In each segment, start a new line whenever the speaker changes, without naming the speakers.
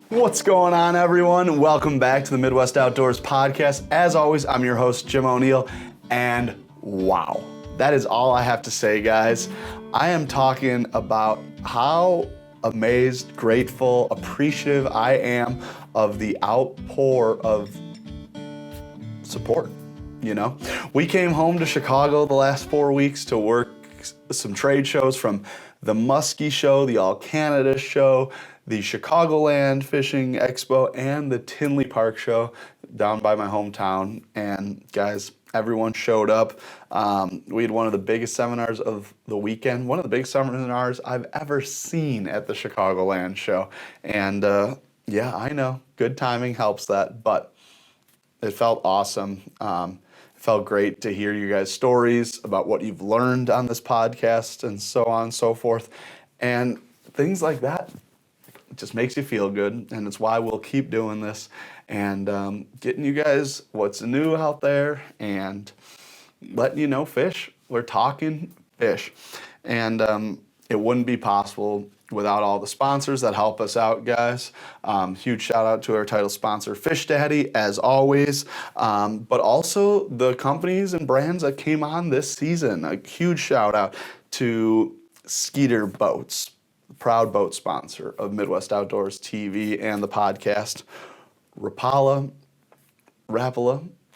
What's going on, everyone? Welcome back to the Midwest Outdoors Podcast. As always, I'm your host, Jim O'Neill, and wow, that is all I have to say, guys. I am talking about how amazed, grateful, appreciative I am of the outpour of support. We came home to Chicago the last 4 weeks to work some trade shows, from the Musky show, the All Canada show, the Chicagoland Fishing Expo, and the Tinley Park show down by my hometown. And guys, everyone showed up. We had one of the biggest seminars of the weekend, one of the biggest seminars I've ever seen at the Chicagoland show. And yeah, I know, good timing helps that, but it felt awesome. It felt great to hear you guys' stories about what you've learned on this podcast and so on and so forth. And things like that, it just makes you feel good. And it's why we'll keep doing this and getting you guys what's new out there and letting you know fish. We're talking fish. And it wouldn't be possible without all the sponsors that help us out, guys. Huge shout out to our title sponsor, Fish Daddy, as always, but also the companies and brands that came on this season. A huge shout out to Skeeter Boats, the proud boat sponsor of Midwest Outdoors TV and the podcast. Rapala,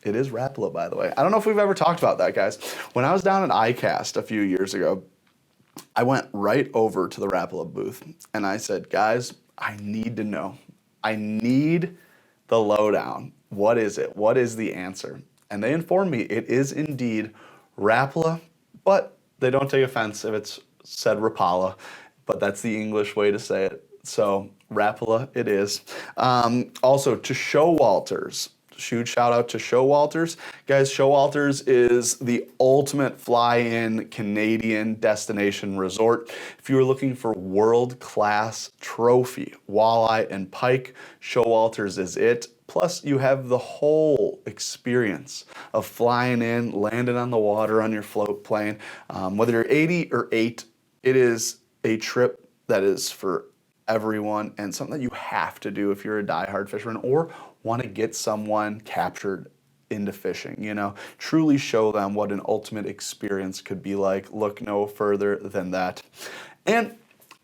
it is Rapala, by the way. I don't know if we've ever talked about that, guys. When I was down at ICAST a few years ago, I went right over to the Rapala booth and I said, guys, I need to know. I need the lowdown. What is it? What is the answer? And they informed me it is indeed Rapala, but they don't take offense if it's said Rapala, but that's the English way to say it. So Rapala it is. Also to Showalters. Huge shout out to Showalters. Guys, Showalters is the ultimate fly-in Canadian destination resort. If you're looking for world-class trophy walleye and pike, Showalters is it. Plus, you have the whole experience of flying in, landing on the water on your float plane. Whether you're 80 or 8, it is a trip that is for everyone and something that you have to do if you're a diehard fisherman or want to get someone captured into fishing, truly show them what an ultimate experience could be like. Look no further than that. And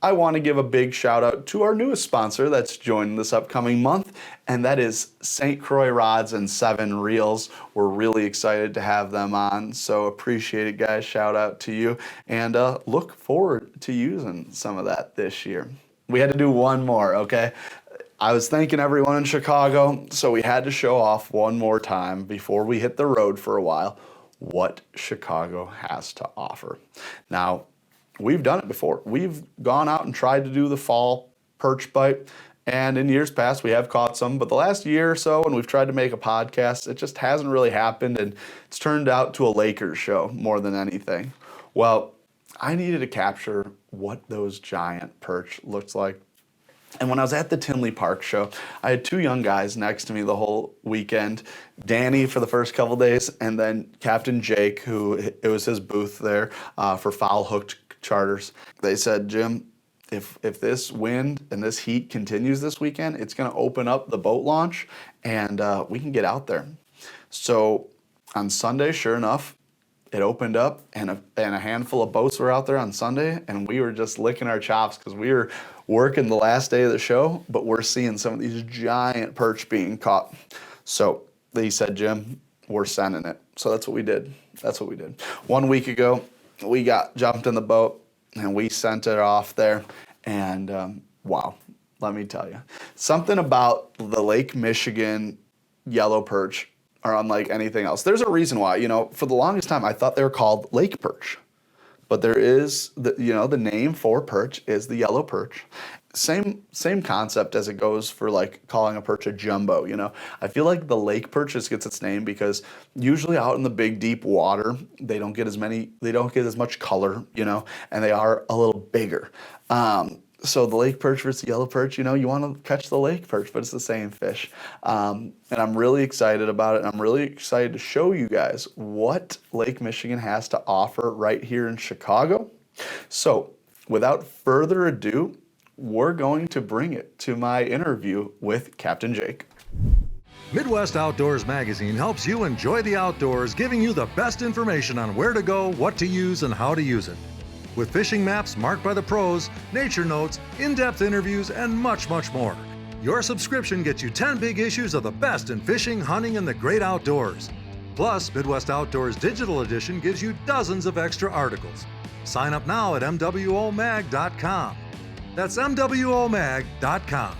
I want to give a big shout out to our newest sponsor that's joined this upcoming month, and that is St. Croix Rods and 7 Reels. We're really excited to have them on, so appreciate it, guys. Shout out to you, and look forward to using some of that this year. We had to do one more, okay? I was thanking everyone in Chicago, so we had to show off one more time before we hit the road for a while what Chicago has to offer. Now, we've done it before. We've gone out and tried to do the fall perch bite, and in years past we have caught some, but the last year or so when we've tried to make a podcast, it just hasn't really happened, and it's turned out to a Lakers show more than anything. Well, I needed to capture what those giant perch looks like. And when I was at the Tinley Park show, I had 2 young guys next to me the whole weekend. Danny for the first couple days, and then Captain Jake, who it was his booth there for foul hooked charters. They said, Jim, if this wind and this heat continues this weekend, it's going to open up the boat launch and we can get out there. So on Sunday, sure enough, it opened up and a handful of boats were out there on Sunday, and we were just licking our chops because we were working the last day of the show, but we're seeing some of these giant perch being caught. So they said, Jim, we're sending it. So that's what we did. 1 week ago, we jumped in the boat and we sent it off there, and wow, let me tell you, something about the Lake Michigan yellow perch are unlike anything else. There's a reason why, for the longest time I thought they were called lake perch, but there is the name for perch is the yellow perch. Same concept as it goes for like calling a perch a jumbo. I feel like the lake perch just gets its name because usually out in the big deep water they don't get as much color, and they are a little bigger. So the lake perch versus the yellow perch, you want to catch the lake perch, but it's the same fish. And I'm really excited about it. And I'm really excited to show you guys what Lake Michigan has to offer right here in Chicago. So without further ado, we're going to bring it to my interview with Captain Jake.
Midwest Outdoors Magazine helps you enjoy the outdoors, giving you the best information on where to go, what to use, and how to use it. With fishing maps marked by the pros, nature notes, in-depth interviews, and much, much more. Your subscription gets you 10 big issues of the best in fishing, hunting, and the great outdoors. Plus, Midwest Outdoors Digital Edition gives you dozens of extra articles. Sign up now at MWOMag.com. That's MWOMag.com.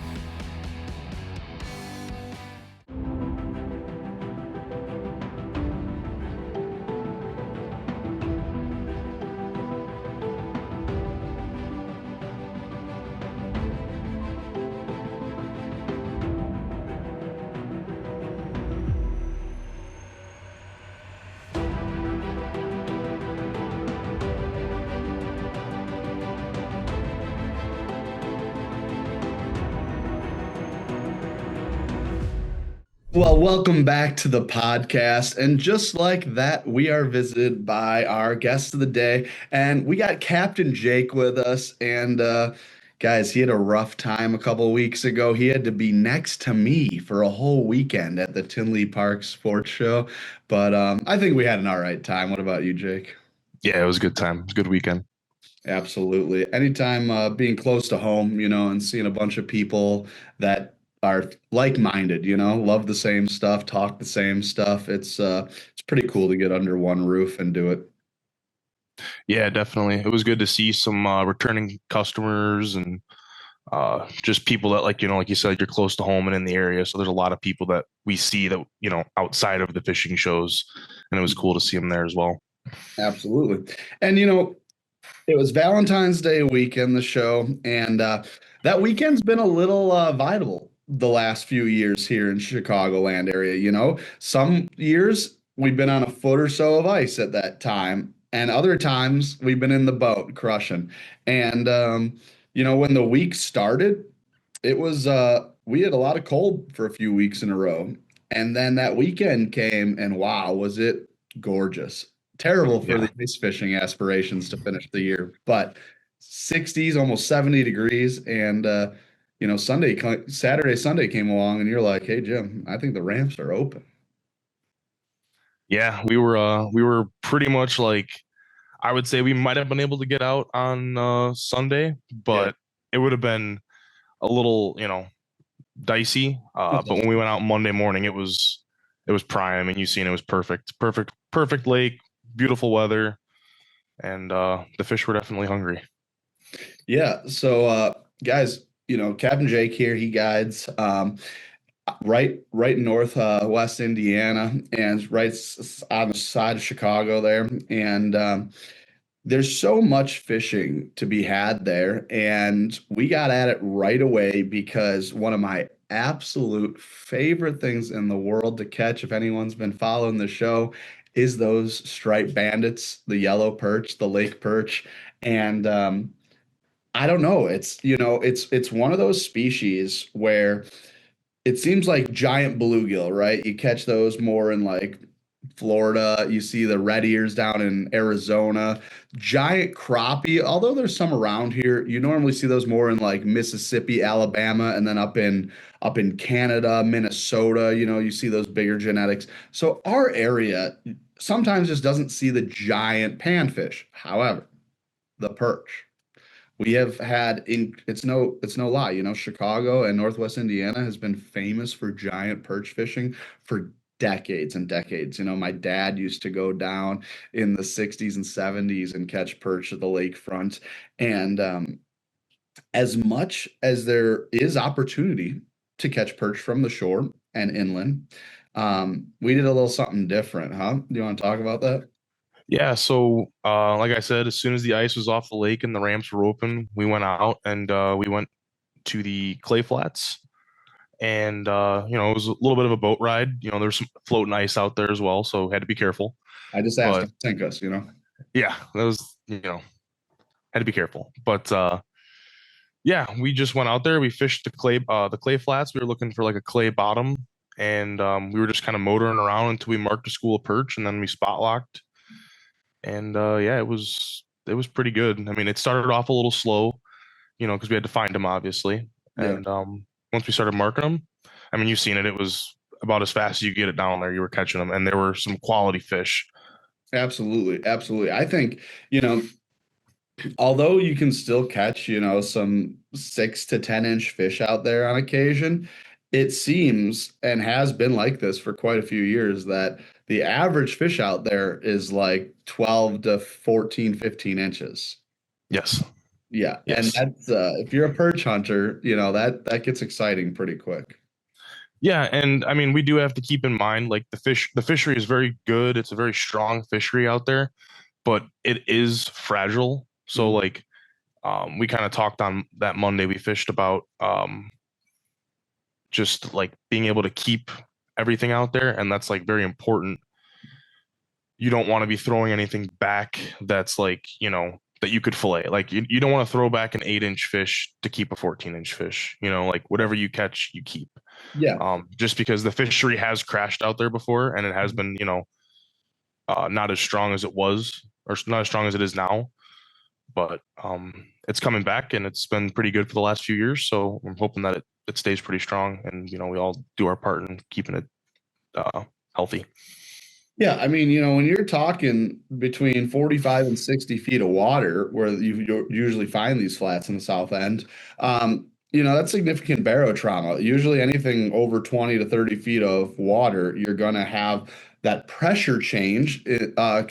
Well, welcome back to the podcast. And just like that, we are visited by our guest of the day. And we got Captain Jake with us. And guys, he had a rough time a couple of weeks ago. He had to be next to me for a whole weekend at the Tinley Park Sports Show. But I think we had an all right time. What about you, Jake?
Yeah, it was a good time. It was a good weekend.
Absolutely. Anytime being close to home, and seeing a bunch of people that are like-minded, love the same stuff, talk the same stuff. It's pretty cool to get under one roof and do it.
Yeah, definitely. It was good to see some returning customers and just people that like you said, you're close to home and in the area. So there's a lot of people that we see that, outside of the fishing shows, and it was cool to see them there as well.
Absolutely. And, it was Valentine's Day weekend, the show, and that weekend's been a little vital the last few years here in Chicagoland area. Some years we've been on a foot or so of ice at that time, and other times we've been in the boat crushing. And when the week started, it was we had a lot of cold for a few weeks in a row, and then that weekend came, and wow, was it gorgeous. Terrible for the ice fishing aspirations to finish the year, but 60s, almost 70 degrees, and Saturday, Sunday came along, and you're like, "Hey, Jim, I think the ramps are open."
Yeah, we were pretty much like, I would say we might have been able to get out on Sunday, but it would have been a little, dicey. But when we went out Monday morning, it was prime, and it was perfect lake, beautiful weather, and the fish were definitely hungry.
Yeah. So, guys, Captain Jake here, he guides right in northwest Indiana, and right on the side of Chicago there. And there's so much fishing to be had there. And we got at it right away because one of my absolute favorite things in the world to catch, if anyone's been following the show, is those striped bandits, the yellow perch, the lake perch. And I don't know. It's one of those species where it seems like giant bluegill, right? You catch those more in like Florida. You see the red ears down in Arizona. Giant crappie, although there's some around here, you normally see those more in like Mississippi, Alabama, and then up in Canada, Minnesota. You see those bigger genetics. So our area sometimes just doesn't see the giant panfish. However, the perch. We have had it's no lie, Chicago and Northwest Indiana has been famous for giant perch fishing for decades and decades. My dad used to go down in the 60s and 70s and catch perch at the lakefront. And as much as there is opportunity to catch perch from the shore and inland, we did a little something different, huh? Do you want to talk about that?
Yeah, so like I said, as soon as the ice was off the lake and the ramps were open, we went out and we went to the clay flats. And it was a little bit of a boat ride. There's some floating ice out there as well, so had to be careful.
I just asked to sink us.
Yeah, that was had to be careful. But yeah, we just went out there. We fished the clay flats. We were looking for like a clay bottom, and we were just kind of motoring around until we marked a school of perch, and then we spot locked. And yeah, it was pretty good. I mean, it started off a little slow. because we had to find them obviously.
Yeah.
And once we started marking them, I mean, you've seen it. It was about as fast as you get it down there. You were catching them, and there were some quality fish.
Absolutely. Absolutely. I think, you know, although you can still catch, some 6 to 10 inch fish out there on occasion, it seems and has been like this for quite a few years that the average fish out there is like 12 to 14, 15 inches.
Yes,
Yeah. And
yes,
that's if you're a perch hunter, that gets exciting pretty quick.
yeah. And I mean, we do have to keep in mind like the fishery is very good. It's a very strong fishery out there, but it is fragile. So
Mhm.
like, we kind of talked on that Monday we fished about just like being able to keep everything out there, and that's like very important. You don't want to be throwing anything back that's like, that you could fillet. Like you don't want to throw back an 8-inch fish to keep a 14-inch fish. Like whatever you catch, you keep.
Yeah.
Just because the fishery has crashed out there before and it has
Mhm.
been, not as strong as it was or not as strong as it is now, but it's coming back and it's been pretty good for the last few years. So I'm hoping that it stays pretty strong and, we all do our part in keeping it healthy.
Yeah, I mean, when you're talking between 45 and 60 feet of water, where you usually find these flats in the South End, that's significant barotrauma. Usually anything over 20 to 30 feet of water, you're going to have that pressure change,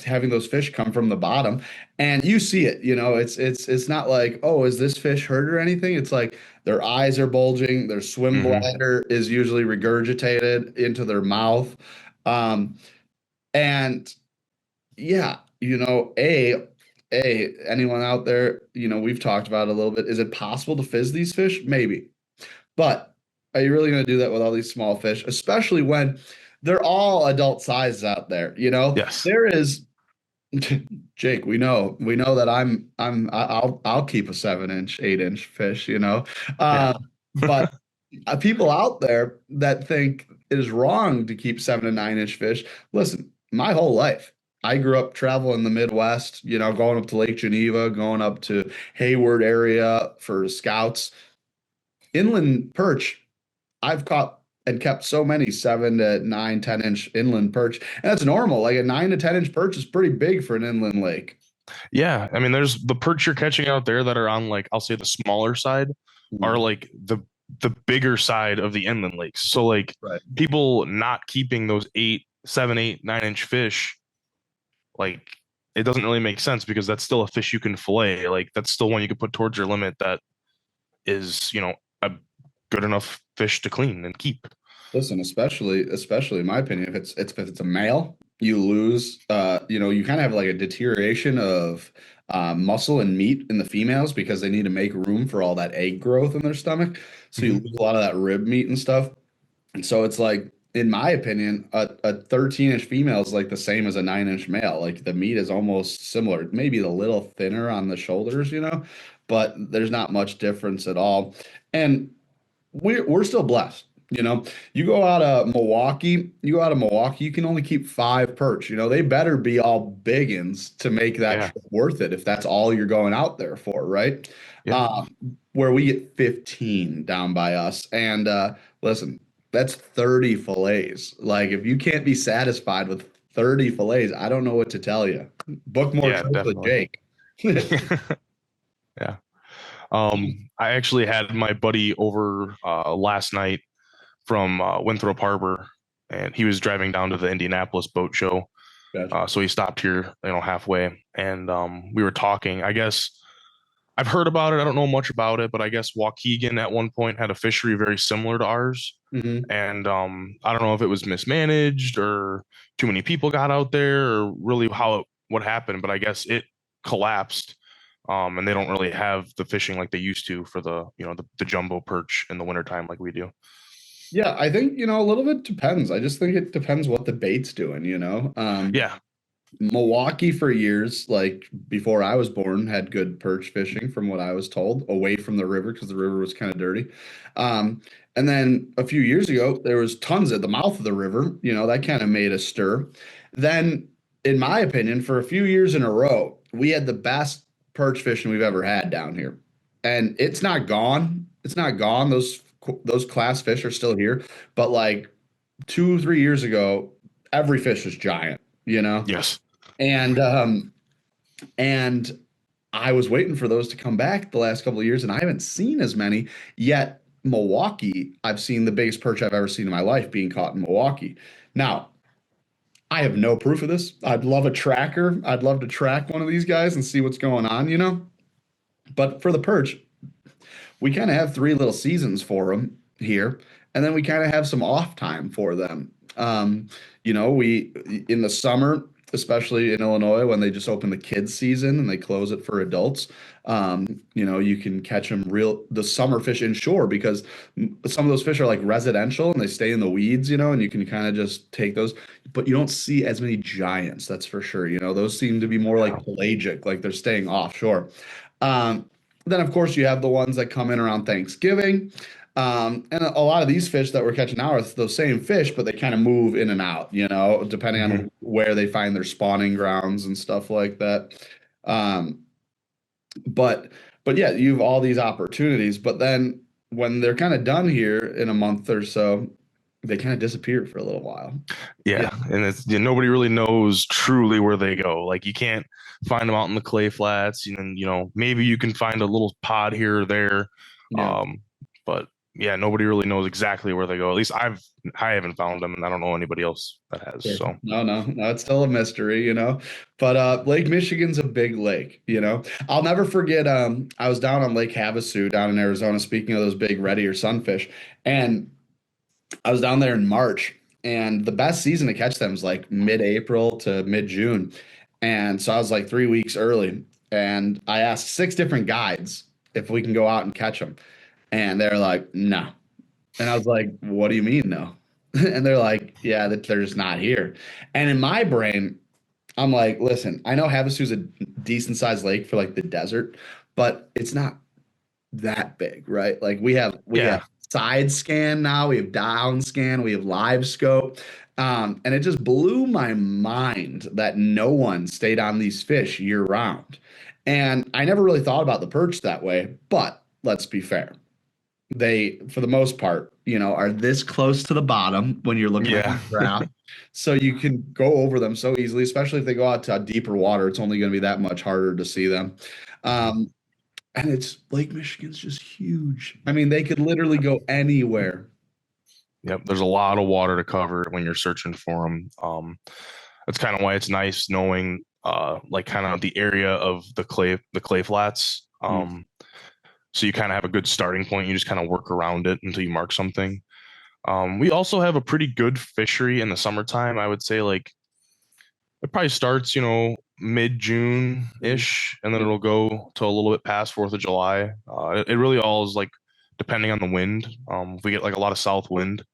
having those fish come from the bottom. And you see it, it's not like, oh, is this fish hurt or anything? It's like their eyes are bulging, their swim
Hmm.
bladder is usually regurgitated into their mouth. Um, and yeah, anyone out there, we've talked about it a little bit. Is it possible to fizz these fish? Maybe. But are you really going to do that with all these small fish, especially when they're all adult sizes out there?
Yes.
There is Jake, we know that I'll keep a 7-inch, 8-inch fish,
Yeah.
uh, but people out there that think it is wrong to keep 7 to 9 inch fish. Listen, my whole life, I grew up traveling the Midwest, going up to Lake Geneva, going up to Hayward area for scouts. Inland perch, I've caught and kept so many 7 to 9, 10 inch inland perch. And that's normal. Like a 9 to 10 inch perch is pretty big for an inland lake.
Yeah. I mean, there's the perch you're catching out there that are on like, I'll say the smaller side are
Mhm.
like the bigger side of the inland lakes. So like
Right.
people not keeping those 7, 8, 9-inch fish, like it doesn't really make sense because that's still a fish you can fillet. Like that's still one you could put towards your limit that is, a good enough fish to clean and keep.
Listen, especially in my opinion, if it's a male, you lose. You kind of have like a deterioration of muscle and meat in the females because they need to make room for all that egg growth in their stomach. So you
Hmm.
lose a lot of that rib meat and stuff. And so it's like, in my opinion, a 13-inch female is like the same as a 9-inch male. Like the meat is almost similar, maybe a little thinner on the shoulders, but there's not much difference at all. And we're still blessed. You can only keep 5 perch. They better be all biggins to make that
Yeah.
trip worth it if that's all you're going out there for, right?
Yeah.
Um, where we get 15 down by us. And listen, that's 30 fillets. Like if you can't be satisfied with 30 fillets, I don't know what to tell you. Book more
Yeah,
trips with
definitely.
Jake.
Yeah. I actually had my buddy over last night from Winthrop Harbor, and he was driving down to the Indianapolis boat show.
Gotcha.
So he stopped here, halfway, and we were talking. I guess I've heard about it. I don't know much about it, but I guess Waukegan at one point had a fishery very similar to ours.
Hmm.
And I don't know if it was mismanaged or too many people got out there or really what happened, but I guess it collapsed. And they don't really have the fishing like they used to for the jumbo perch in the wintertime like we do.
Yeah, I think, a little bit depends. I just think it depends what the bait's doing.
Yeah.
Milwaukee for years, like before I was born, had good perch fishing from what I was told, away from the river because the river was kind of dirty. Um, and then a few years ago, there was tons at the mouth of the river, that kind of made a stir. Then, in my opinion, for a few years in a row, we had the best perch fishing we've ever had down here. and it's not gone. It's not gone. Those class fish are still here, but like 2, 3 years ago, every fish was giant, you know?
Yes.
And I was waiting for those to come back the last couple of years, and I haven't seen as many yet. Milwaukee, I've seen the biggest perch I've ever seen in my life being caught in Milwaukee. Now, I have no proof of this. I'd love a tracker. I'd love to track one of these guys and see what's going on, you know? But for the perch, we kind of have three little seasons for them here, and then we kind of have some off time for them. We in the summer, especially in Illinois, when they just open the kids season and they close it for adults, you can catch them the summer fish inshore because some of those fish are like residential and they stay in the weeds, and you can kind of just take those, but you don't see as many giants, that's for sure. Those seem to be more like pelagic, like they're staying offshore. Then, of course, you have the ones that come in around Thanksgiving. And a lot of these fish that we're catching now are those same fish, but they kind of move in and out, depending on where they find their spawning grounds and stuff like that. But yeah, you have all these opportunities. But then when they're kind of done here in a month or so, they kind of disappear for a little while.
Yeah. And nobody really knows truly where they go. Like you can't find them out in the clay flats, and maybe you can find a little pod here or there.
Yeah.
But yeah, nobody really knows exactly where they go. At least I haven't found them, and I don't know anybody else that has.
Sure.
So
No, it's still a mystery, But Lake Michigan's a big lake, I'll never forget. I was down on Lake Havasu down in Arizona. Speaking of those big red ear sunfish, and I was down there in March, and the best season to catch them is like mid-April to mid-June. And so I was like 3 weeks early, and I asked 6 different guides if we can go out and catch them. And they're like, no. And I was like, what do you mean, no? And they're like, yeah, that they're just not here. And in my brain, I'm like, listen, I know Havasu's a decent sized lake for like the desert, but it's not that big, right? Like we have side scan now, we have down scan, we have live scope. And it just blew my mind that no one stayed on these fish year round. And I never really thought about the perch that way, but let's be fair. They, for the most part, are this close to the bottom when you're looking at the graph. So you can go over them so easily, especially if they go out to deeper water. It's only going to be that much harder to see them. And Lake Michigan's just huge. I mean, they could literally go anywhere.
Yep, there's a lot of water to cover when you're searching for them. That's kind of why it's nice knowing like kind of the area of the clay flats. So you kind of have a good starting point. You just kind of work around it until you mark something. We also have a pretty good fishery in the summertime. I would say like it probably starts, mid-June ish, and then it'll go to a little bit past 4th of July. It really all is like depending on the wind. If we get like a lot of south wind,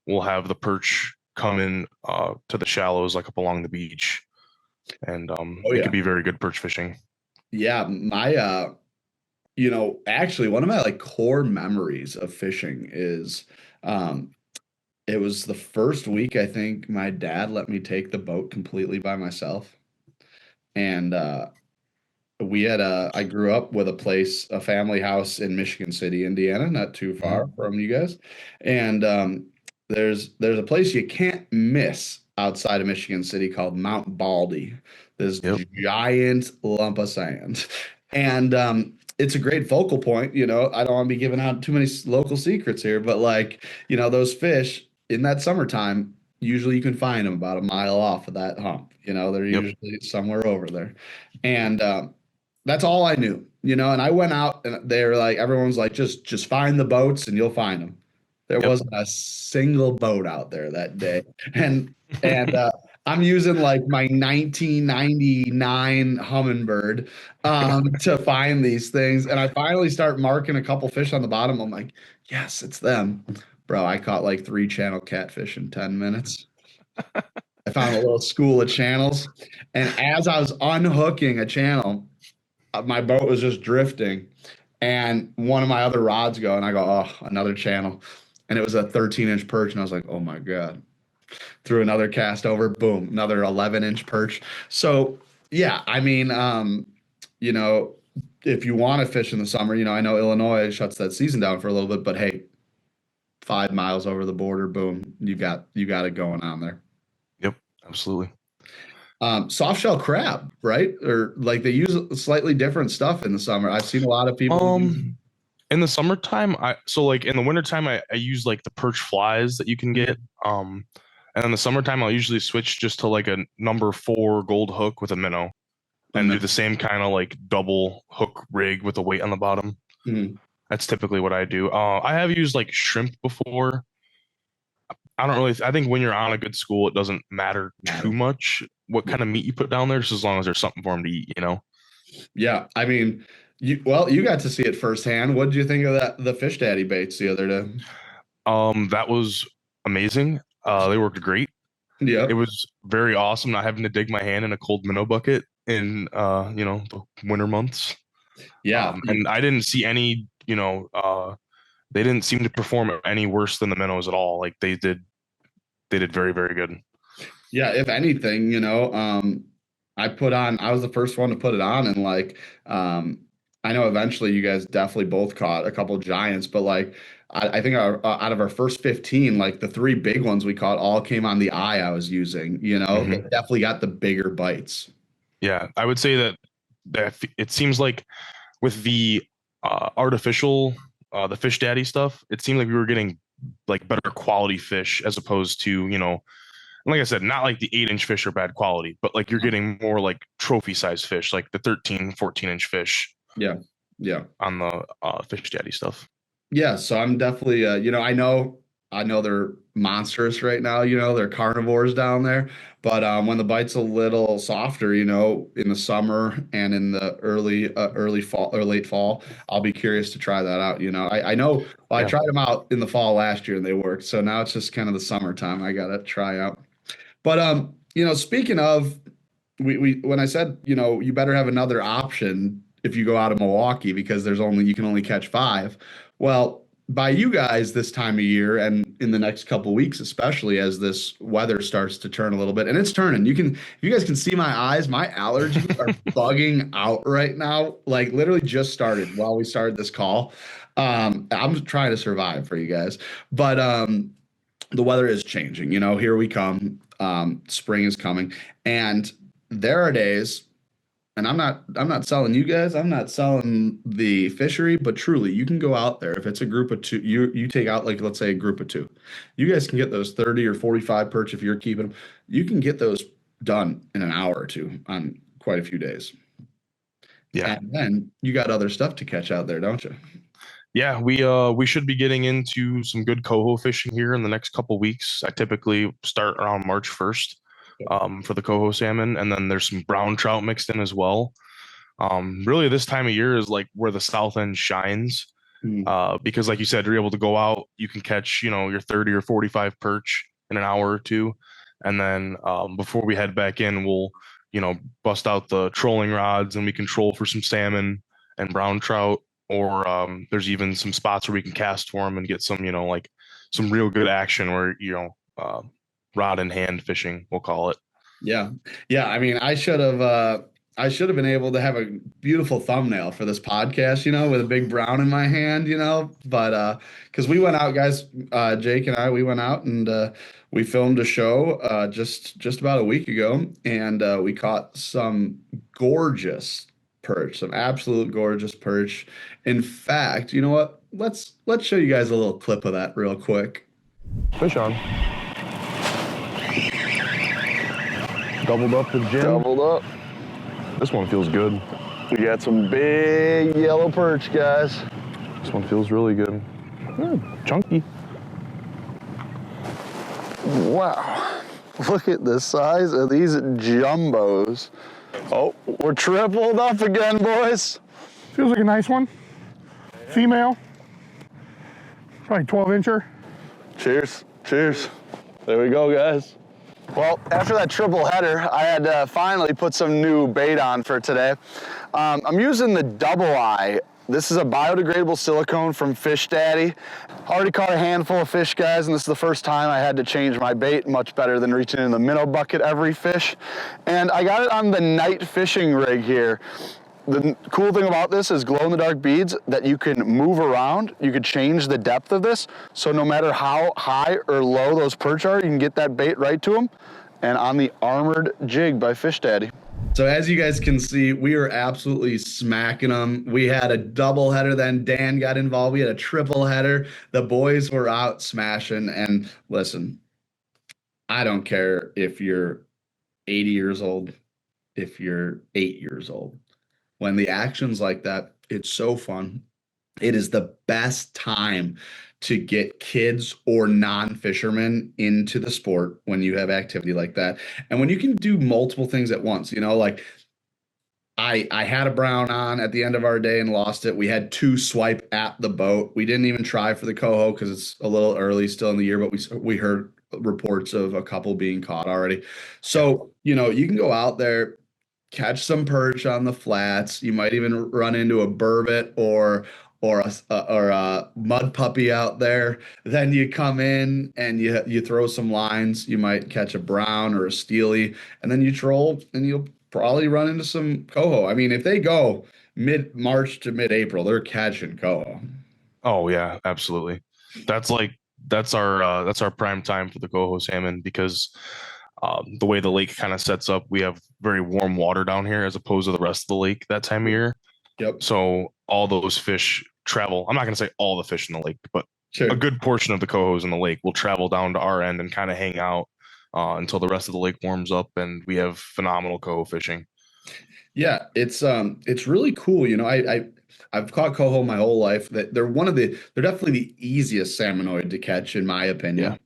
we'll have the perch come in to the shallows, like up along the beach, and it could be very good perch fishing.
Yeah, my actually one of my like core memories of fishing is it was the first week I think my dad let me take the boat completely by myself. And I grew up with a family house in Michigan City, Indiana, not too far from you guys. And there's a place you can't miss outside of Michigan City called Mount Baldy, this giant lump of sand. And it's a great focal point. I don't want to be giving out too many local secrets here, but like, those fish in that summertime, usually you can find them about a mile off of that hump. They're usually somewhere over there. And that's all I knew, and I went out and they were like, everyone's like, just find the boats and you'll find them. There wasn't a single boat out there that day. And I'm using like my 1999 Humminbird to find these things. And I finally start marking a couple fish on the bottom. I'm like, yes, it's them. Bro, I caught like 3 channel catfish in 10 minutes. I found a little school of channels. And as I was unhooking a channel, my boat was just drifting. And one of my other rods go, and I go, oh, another channel. And it was a 13-inch perch. And I was like, oh my God. Threw another cast over, boom, another 11-inch perch. So yeah, I mean, if you want to fish in the summer, I know Illinois shuts that season down for a little bit, but hey, 5 miles over the border, boom, you got it going on there.
Yep, absolutely.
Soft shell crab, right? Or like they use slightly different stuff in the summer. I've seen a lot of people.
In the summertime, like in the wintertime, I use like the perch flies that you can get. And in the summertime, I'll usually switch just to like a number 4 gold hook with a minnow and do the same kind of like double hook rig with a weight on the bottom.
Mhm.
That's typically what I do. I have used like shrimp before. I think when you're on a good school, it doesn't matter too much what kind of meat you put down there, just as long as there's something for them to eat,
Yeah, I mean, you got to see it firsthand. What did you think of the fish daddy baits the other day?
That was amazing. They worked great.
Yeah,
It was very awesome not having to dig my hand in a cold minnow bucket in the winter months.
yeah,
And I didn't see any, they didn't seem to perform any worse than the minnows at all. Like they did very, very good.
yeah. If anything, I was the first one to put it on, and like, I know eventually you guys definitely both caught a couple giants, but like, I think out of our first 15, like the 3 big ones we caught all came on the eye I was using. They definitely got the bigger bites.
Yeah, I would say that it seems like with the artificial, the fish daddy stuff, it seemed like we were getting like better quality fish as opposed to, like I said, not like the 8-inch fish are bad quality, but like you're getting more like trophy size fish, like the 13, 14-inch fish.
Yeah. Yeah.
On the fish daddy stuff.
Yeah. So I'm definitely, I know they're monstrous right now, they're carnivores down there, but when the bite's a little softer, in the summer and in the early fall or late fall, I'll be curious to try that out. I know I tried them out in the fall last year and they worked. So now it's just kind of the summertime I got to try out. But, speaking of, when I said, you better have another option if you go out of Milwaukee because you can only catch 5. Well, by you guys this time of year and in the next couple of weeks, especially as this weather starts to turn a little bit, and it's turning. If you guys can see my eyes, my allergies are bugging out right now. Like literally just started while we started this call. I'm trying to survive for you guys, but the weather is changing. Here we come. Spring is coming, and there are days. And I'm not selling you guys. I'm not selling the fishery, but truly, you can go out there. If it's a group of 2, you take out like let's say a group of 2. You guys can get those 30 or 45 perch if you're keeping them. You can get those done in an hour or 2 on quite a few days.
Yeah.
And then you got other stuff to catch out there, don't you?
Yeah, we should be getting into some good coho fishing here in the next couple weeks. I typically start around March 1st. For the coho salmon, and then there's some brown trout mixed in as well. Really, this time of year is like where the south end shines, because like you said, you're able to go out, you can catch your 30 or 45 perch in an hour or 2, and then before we head back in, we'll bust out the trolling rods and we can troll for some salmon and brown trout, or there's even some spots where we can cast for them and get some like some real good action where rod in hand fishing, we'll call it.
Yeah. I mean, I should have been able to have a beautiful thumbnail for this podcast, with a big brown in my hand, but because we went out, guys, Jake and I, we went out and we filmed a show just about a week ago, and we caught some gorgeous perch, some absolute gorgeous perch. In fact, you know what? Let's show you guys a little clip of that real quick.
Fish on. Doubled up with Jim.
Doubled up.
This one feels good.
We got some big yellow perch, guys.
This one feels really good. Chunky.
Wow. Look at the size of these jumbos. Oh, we're tripled up again, boys.
Feels like a nice one. Female. Probably 12-incher.
Cheers. Cheers. There we go, guys. Well, after that triple header, I had to finally put some new bait on for today. I'm using the double eye. This is a biodegradable silicone from Fish Daddy. Already caught a handful of fish, guys, and this is the first time I had to change my bait. Much better than reaching in the minnow bucket every fish. And I got it on the night fishing rig here. the cool thing about this is glow-in-the-dark beads that you can move around. You could change the depth of this, so no matter how high or low those perch are, you can get that bait right to them. And on the Armored Jig by Fish Daddy.
So as you guys can see, we are absolutely smacking them. We had a double header, then Dan got involved. We had a triple header. The boys were out smashing. And listen, I don't care if you're 80 years old, if you're 8 years old. When the action's like that, it's so fun. It is the best time to get kids or non-fishermen into the sport when you have activity like that. And when you can do multiple things at once, you know, like I had a brown on at the end of our day and lost it. We had 2 swipe at the boat. We didn't even try for the coho because it's a little early still in the year, but we heard reports of a couple being caught already. So, you know, you can go out there, catch some perch on the flats. You might even run into a burbot or a mud puppy out there. Then you come in and you throw some lines. You might catch a brown or a steely, and then you troll and you'll probably run into some coho. I mean, if they go mid-March to mid-April, they're catching coho.
Oh yeah, absolutely. That's our prime time for the coho salmon because the way the lake kind of sets up, we have very warm water down here as opposed to the rest of the lake that time of year.
Yep.
So all those fish travel. I'm not going to say all the fish in the lake, but
Sure.
a good portion of the cohos in the lake will travel down to our end and kind of hang out until the rest of the lake warms up, and we have phenomenal coho fishing.
Yeah, it's really cool. You know, I've caught coho my whole life. That they're definitely the easiest salmonoid to catch in my opinion.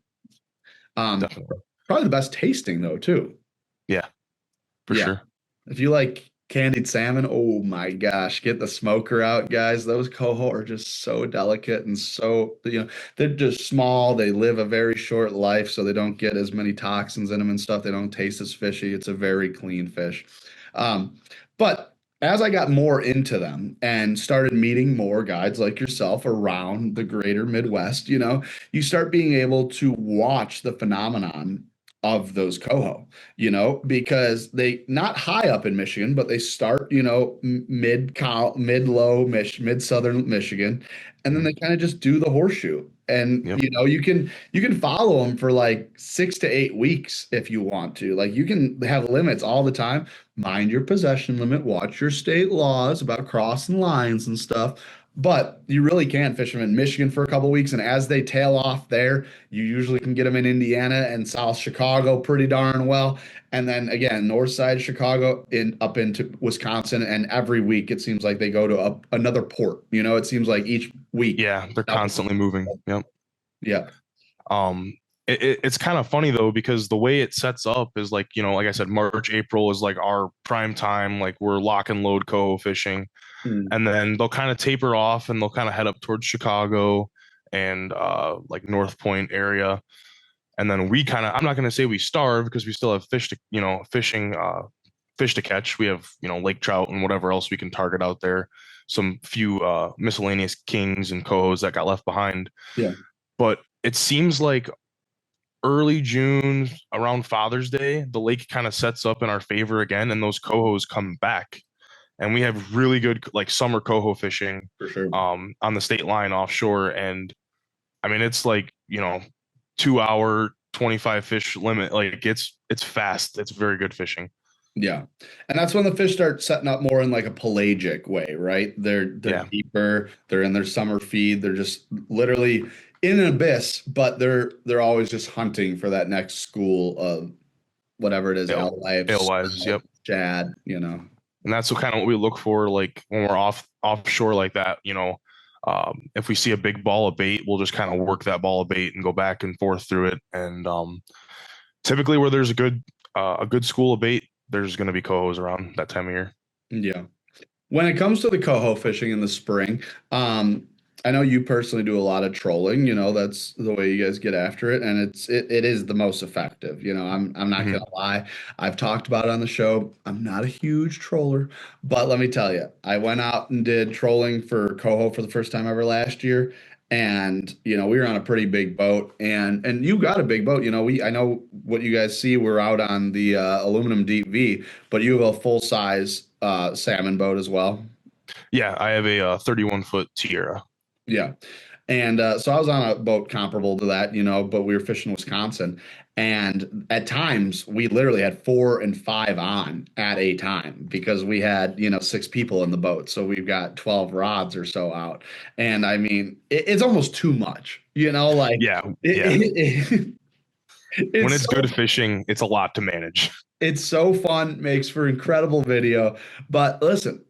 Definitely.
Probably the best tasting though too.
Yeah, for sure.
If you like candied salmon, oh my gosh, get the smoker out, guys. Those coho are just so delicate and so, you know, they're just small. They live a very short life, so they don't get as many toxins in them and stuff. They don't taste as fishy. It's a very clean fish. But as I got more into them and started meeting more guides like yourself around the greater Midwest, you know, you start being able to watch the phenomenon of those coho, you know, because they not high up in Michigan, but they start, you know, mid southern Michigan, and then they kind of just do the horseshoe. And you know, you can follow them for like 6 to 8 weeks if you want to. Like you can have limits all the time. Mind your possession limit, watch your state laws about crossing lines and stuff. But you really can fish them in Michigan for a couple of weeks, and as they tail off there, you usually can get them in Indiana and South Chicago pretty darn well. And then again, north side Chicago up into Wisconsin, and every week it seems like they go to another port. You know, it seems like each week.
Yeah, they're constantly moving. Yep.
Yeah.
It's kind of funny though because the way it sets up is like, you know, like I said, March, April is like our prime time. Like we're lock and load coho fishing. And then they'll kind of taper off and they'll kind of head up towards Chicago and like North Point area. And then we kind of, I'm not going to say we starve because we still have fish to, you know, fish to catch. We have, you know, lake trout and whatever else we can target out there. Some few miscellaneous kings and cohos that got left behind.
Yeah.
But it seems like early June around Father's Day, the lake kind of sets up in our favor again and those cohos come back. And we have really good like summer coho fishing
For sure.
on the state line offshore. And I mean, it's like, you know, 2 hour, 25 fish limit. Like it's fast. It's very good fishing.
Yeah. And that's when the fish start setting up more in like a pelagic way, right? They're deeper, they're in their summer feed. They're just literally in an abyss, but they're always just hunting for that next school of whatever it is, alewives,
yep.
shad, you know.
And that's kind of what we look for, like when we're offshore like that, you know, if we see a big ball of bait, we'll just kind of work that ball of bait and go back and forth through it. And typically where there's a good school of bait, there's going to be cohos around that time of year.
Yeah. When it comes to the coho fishing in the spring, I know you personally do a lot of trolling, you know, that's the way you guys get after it. And it is the most effective. You know, I'm not going to lie. I've talked about it on the show. I'm not a huge troller, but let me tell you, I went out and did trolling for coho for the first time ever last year. And, you know, we were on a pretty big boat and you got a big boat, you know, I know what you guys see. We're out on the aluminum deep V, but you have a full size
salmon boat as well?
Yeah, I have a 31-foot Tierra.
Yeah. And so I was on a boat comparable to that, but we were fishing Wisconsin. And at times we literally had 4 and 5 on at a time because we had, 6 people in the boat. So we've got 12 rods or so out. And I mean, it's almost too much, like
Yeah, when it's good fishing, it's a lot to manage.
It's so fun, makes for incredible video. But listen,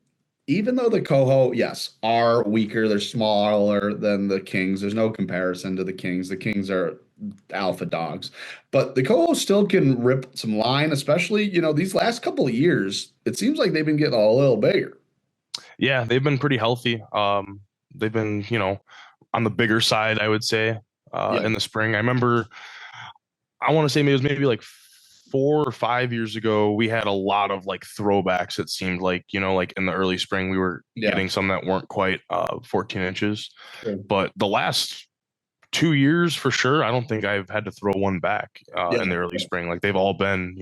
even though the coho, yes, are weaker, they're smaller than the kings. There's no comparison to the kings. The kings are alpha dogs, but the coho still can rip some line, especially, these last couple of years. It seems like they've been getting a little bigger.
Yeah, they've been pretty healthy. They've been, on the bigger side, I would say, in the spring. I remember, I want to say maybe like 4 or 5 years ago, we had a lot of like throwbacks. It seemed like, like in the early spring, we were getting some that weren't quite 14 inches. Sure. But the last 2 years for sure, I don't think I've had to throw one back in the early spring. Like they've all been,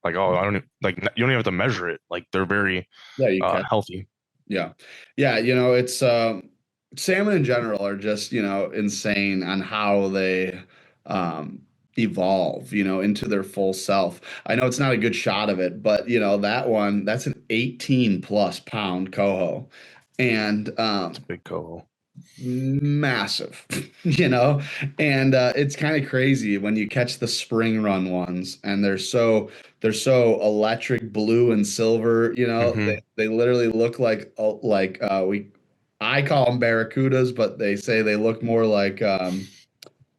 like, oh, I don't even, like, you don't even have to measure it. Like they're very healthy.
Yeah. Yeah. It's salmon in general are just, insane on how they evolve, into their full self. I know it's not a good shot of it, but that's an 18+ pound coho. And
it's a big coho.
Massive, and it's kind of crazy when you catch the spring run ones and they're so electric blue and silver, they literally look like I call them barracudas, but they say they look more like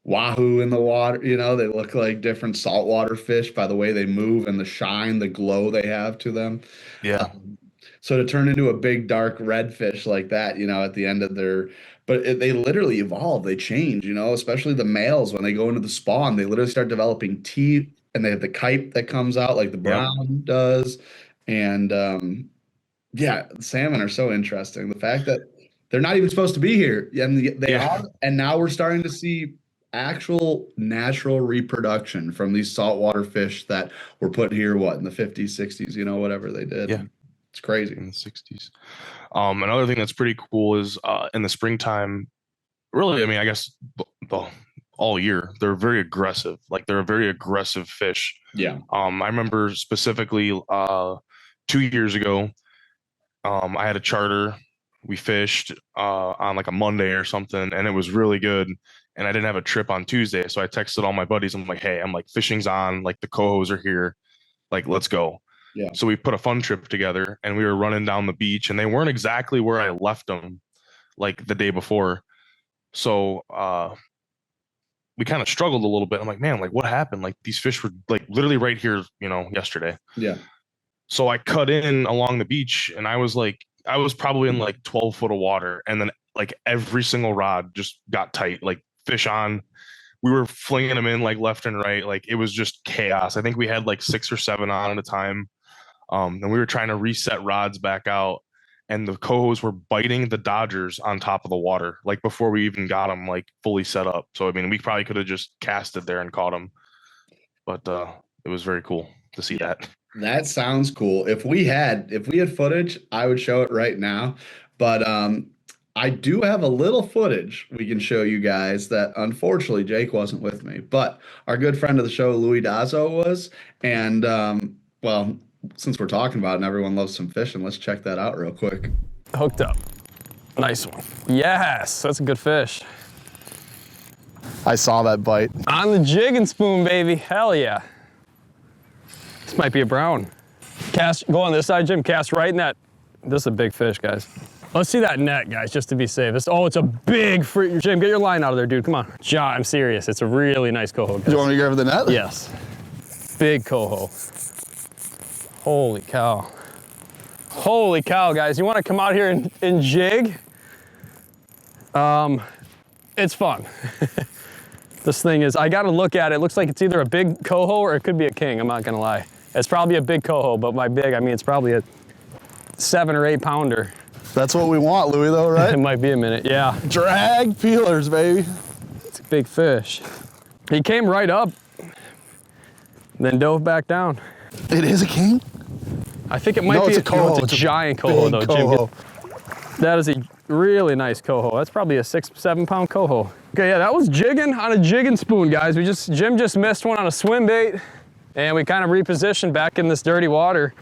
wahoo in the water. They look like different saltwater fish by the way they move and the shine, the glow they have to them.
Yeah.
So to turn into a big dark red fish like that, at the end of they literally evolve, they change, especially the males when they go into the spawn, they literally start developing teeth and they have the chipe that comes out like the brown does. And salmon are so interesting. The fact that they're not even supposed to be here and they are, and now we're starting to see actual natural reproduction from these saltwater fish that were put here in the 50s, 60s, whatever they did.
Yeah,
it's crazy.
In the 60s. Another thing that's pretty cool is in the springtime, really, I mean, I guess all year they're very aggressive. Like they're a very aggressive fish.
Yeah.
I remember specifically 2 years ago, I had a charter. We fished on like a Monday or something, and it was really good. And I didn't have a trip on Tuesday, so I texted all my buddies. I'm like, hey, fishing's on. Like the cohos are here. Like, let's go.
Yeah.
So we put a fun trip together, and we were running down the beach, and they weren't exactly where I left them, like the day before. So we kind of struggled a little bit. I'm like, man, like what happened? Like these fish were like literally right here, yesterday.
Yeah.
So I cut in along the beach, and I was probably in like 12 foot of water, and then like every single rod just got tight, like fish on. We were flinging them in like left and right. Like it was just chaos. I think we had like 6 or 7 on at a time. And we were trying to reset rods back out, and the cohos were biting the dodgers on top of the water, like before we even got them like fully set up. So, I mean, we probably could have just casted there and caught them, but it was very cool to see that.
That sounds cool. If we had footage, I would show it right now. But I do have a little footage we can show you guys that unfortunately Jake wasn't with me, but our good friend of the show, Louis Dazzo, was. And well, since we're talking about it and everyone loves some fishing, let's check that out real quick.
Hooked up. Nice one. Yes, that's a good fish.
I saw that bite.
On the jig and spoon, baby. Hell yeah. This might be a brown. Cast, go on this side, Jim. Cast right in that. This is a big fish, guys. Let's see that net, guys, just to be safe. It's a big free. Jim, get your line out of there, dude. Come on. John, I'm serious. It's a really nice coho, guys.
Do you want me to grab the net?
Yes. Big coho. Holy cow. Holy cow, guys. You want to come out here and jig? It's fun. This thing is, I got to look at it. It looks like it's either a big coho or it could be a king. I'm not going to lie. It's probably a big coho, but by big, I mean, it's probably a 7 or 8 pounder.
That's what we want, Louis, though, right?
It might be a minute, yeah.
Drag peelers, baby.
It's a big fish. He came right up, then dove back down.
It is a king?
I think it might
No,
be
it's a coho.
it's a giant coho though, Jim.
Coho.
That is a really nice coho. That's probably a 6-7 pound coho. Okay, yeah, that was jigging on a jigging spoon, guys. Jim just missed one on a swim bait, and we kind of repositioned back in this dirty water.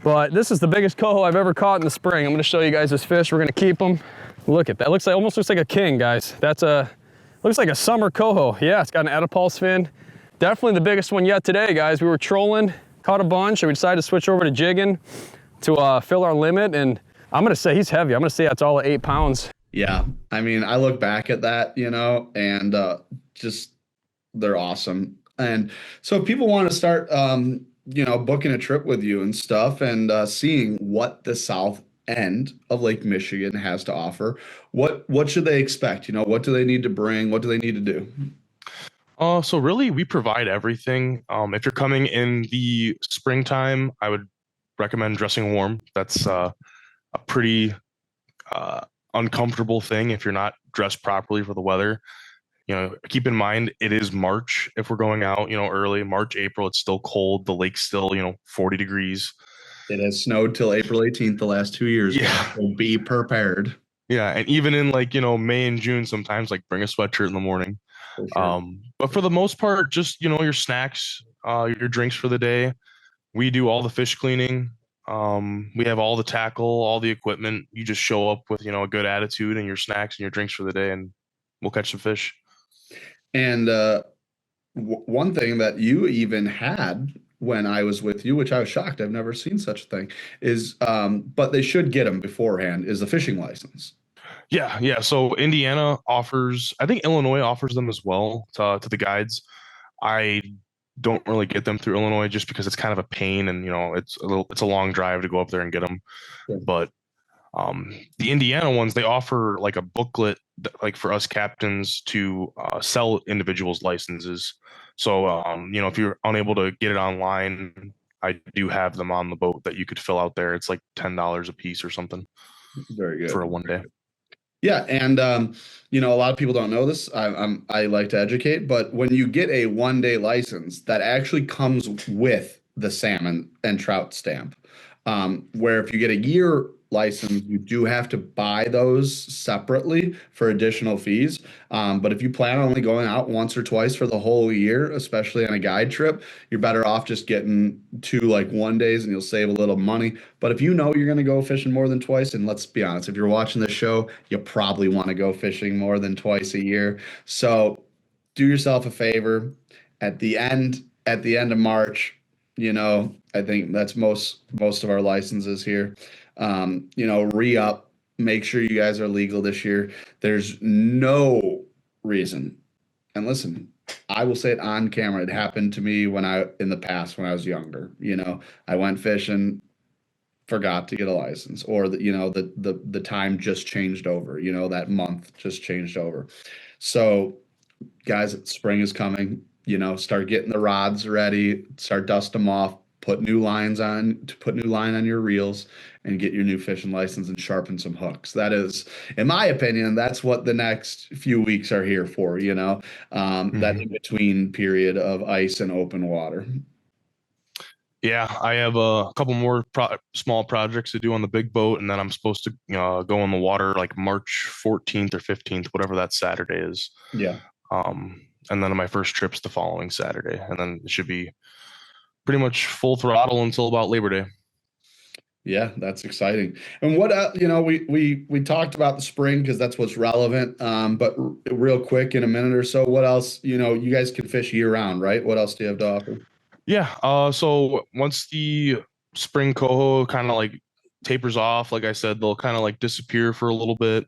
But this is the biggest coho I've ever caught in the spring. I'm gonna show you guys this fish. We're gonna keep him. Look at that. Almost looks like a king, guys. Looks like a summer coho. Yeah, it's got an Adipulse fin. Definitely the biggest one yet today, guys. We were trolling, caught a bunch, and we decided to switch over to jigging to fill our limit. And I'm gonna say he's heavy. I'm gonna say that's all at 8 pounds.
Yeah, I mean, I look back at that, and just they're awesome. And so if people want to start, booking a trip with you and stuff, and seeing what the south end of Lake Michigan has to offer, what should they expect? What do they need to bring? What do they need to do?
So really, we provide everything. If you're coming in the springtime, I would recommend dressing warm. That's a pretty uncomfortable thing if you're not dressed properly for the weather. Keep in mind, it is March. If we're going out, early March, April, it's still cold. The lake's still, 40 degrees.
It has snowed till April 18th the last 2 years.
Yeah.
So be prepared.
Yeah. And even in May and June, sometimes bring a sweatshirt in the morning.
For sure.
But for the most part, just, your snacks, your drinks for the day. We do all the fish cleaning. We have all the tackle, all the equipment. You just show up with, a good attitude and your snacks and your drinks for the day, and we'll catch some fish.
And one thing that you even had when I was with you, which I was shocked, I've never seen such a thing, is, but they should get them beforehand, is a fishing license.
Yeah. So Indiana offers, I think Illinois offers them as well to the guides. I don't really get them through Illinois just because it's kind of a pain, and it's a long drive to go up there and get them.
Yeah.
But the Indiana ones, they offer a booklet for us captains to sell individuals licenses. So if you're unable to get it online, I do have them on the boat that you could fill out there. It's $10 a piece or something.
Very good.
For a 1 day.
Yeah, and a lot of people don't know this. I like to educate, but when you get a 1 day license, that actually comes with the salmon and trout stamp. Where if you get a year license, you do have to buy those separately for additional fees. But if you plan on only going out once or twice for the whole year, especially on a guide trip, you're better off just getting 2 1 days, and you'll save a little money. But if you're going to go fishing more than twice, and let's be honest, if you're watching this show, you probably want to go fishing more than twice a year. So do yourself a favor. At the end of March, I think that's most of our licenses here. Re-up, make sure you guys are legal this year. There's no reason. And listen, I will say it on camera. It happened to me in the past when I was younger. I went fishing, forgot to get a license, or the time just changed over. That month just changed over. So, guys, spring is coming. Start getting the rods ready, start dust them off, put new line on your reels, and get your new fishing license and sharpen some hooks. That is, in my opinion, that's what the next few weeks are here for, that in-between period of ice and open water.
Yeah, I have a couple more small projects to do on the big boat, and then I'm supposed to go on the water March 14th or 15th, whatever that Saturday is.
Yeah.
And then my first trip's the following Saturday, and then it should be pretty much full throttle until about Labor Day.
Yeah, that's exciting. And what we talked about the spring because that's what's relevant. But real quick, in a minute or so, what else? You guys can fish year round, right? What else do you have to offer?
Yeah. So once the spring coho kind of tapers off, like I said, they'll kind of disappear for a little bit.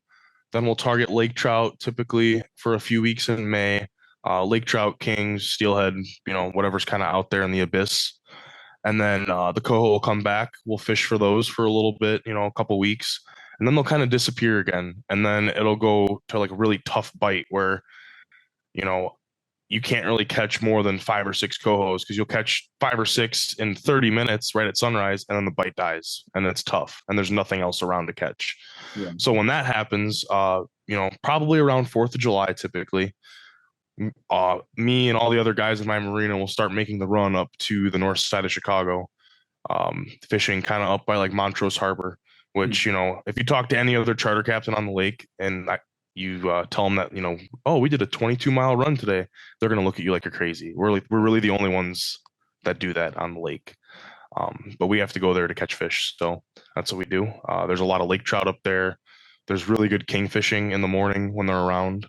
Then we'll target lake trout typically for a few weeks in May. Lake trout, kings, steelhead, whatever's kind of out there in the abyss. And then the coho will come back. We'll fish for those for a little bit, a couple weeks, and then they'll kind of disappear again. And then it'll go to a really tough bite where, you can't really catch more than 5 or 6 cohos because you'll catch 5 or 6 in 30 minutes right at sunrise, and then the bite dies, and it's tough, and there's nothing else around to catch. Yeah. So when that happens, probably around 4th of July, typically, me and all the other guys in my marina will start making the run up to the north side of Chicago, fishing kind of up by like Montrose Harbor, which, if you talk to any other charter captain on the lake and you tell them that, oh, we did a 22-mile run today, they're going to look at you like you're crazy. We're really the only ones that do that on the lake. But we have to go there to catch fish. So that's what we do. There's a lot of lake trout up there. There's really good king fishing in the morning when they're around.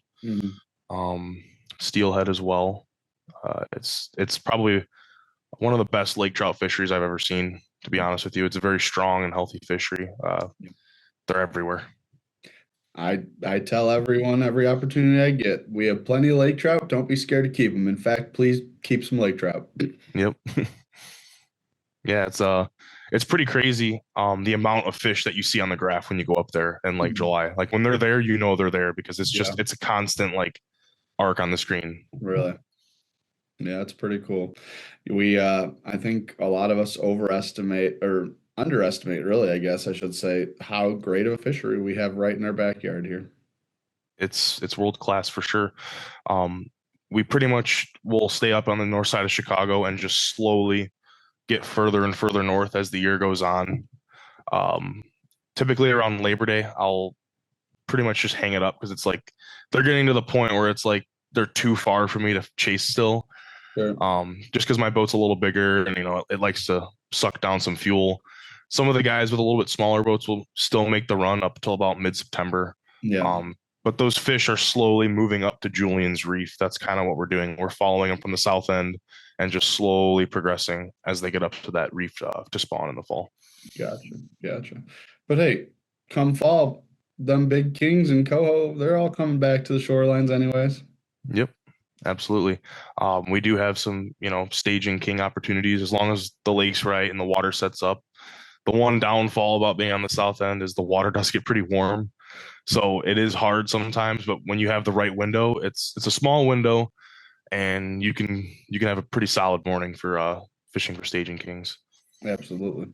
Steelhead as well. It's probably one of the best lake trout fisheries I've ever seen, to be honest with you. It's a very strong and healthy fishery. They're everywhere.
I tell everyone every opportunity I get, we have plenty of lake trout. Don't be scared to keep them. In fact, please keep some lake trout.
Yep. Yeah, it's pretty crazy, the amount of fish that you see on the graph when you go up there in like July. Like when they're there, they're there because it's a constant like arc on the screen.
Really? Yeah, it's pretty cool. We I think a lot of us overestimate or underestimate, really, I guess I should say, how great of a fishery we have right in our backyard here.
It's world class for sure. We pretty much will stay up on the north side of Chicago and just slowly get further and further north as the year goes on. Typically around Labor Day, I'll pretty much just hang it up because it's like they're getting to the point where it's like they're too far for me to chase still.
Sure.
Just because my boat's a little bigger and it likes to suck down some fuel. Some of the guys with a little bit smaller boats will still make the run up until about mid-September.
Yeah.
But those fish are slowly moving up to Julian's Reef. That's kind of what we're doing. We're following them from the south end and just slowly progressing as they get up to that reef to spawn in the fall.
Gotcha. But hey, come fall, them big kings and coho, they're all coming back to the shorelines anyways.
Yep, absolutely. We do have some, staging king opportunities as long as the lake's right and the water sets up. The one downfall about being on the south end is the water does get pretty warm. So it is hard sometimes, but when you have the right window, it's a small window and you can have a pretty solid morning for fishing for staging kings.
Absolutely.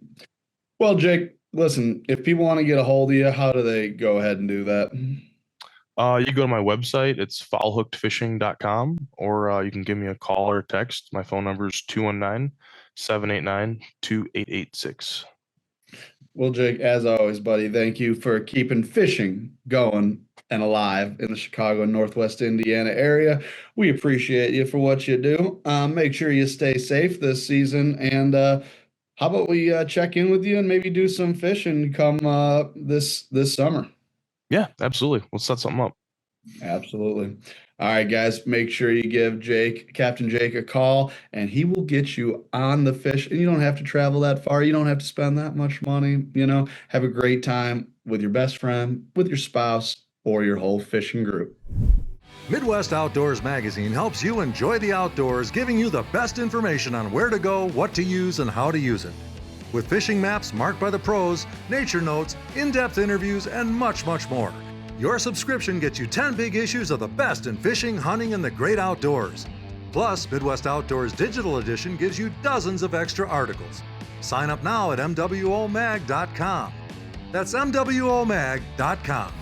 Well, Jake, listen, if people want to get a hold of you, how do they go ahead and do that?
You can go to my website. It's foulhookedfishing.com, or you can give me a call or a text. My phone number is 219-789-2886.
Well, Jake, as always, buddy, thank you for keeping fishing going and alive in the Chicago and Northwest Indiana area. We appreciate you for what you do. Make sure you stay safe this season. And how about we check in with you and maybe do some fishing come this summer?
Yeah, absolutely. Let's set something up.
Absolutely. All right, guys, make sure you give Captain Jake a call, and he will get you on the fish. And you don't have to travel that far. You don't have to spend that much money. Have a great time with your best friend, with your spouse, or your whole fishing group.
Midwest Outdoors Magazine helps you enjoy the outdoors, giving you the best information on where to go, what to use, and how to use it. With fishing maps marked by the pros, nature notes, in-depth interviews, and much, much more. Your subscription gets you 10 big issues of the best in fishing, hunting, and the great outdoors. Plus, Midwest Outdoors Digital Edition gives you dozens of extra articles. Sign up now at MWOMag.com. That's MWOMag.com.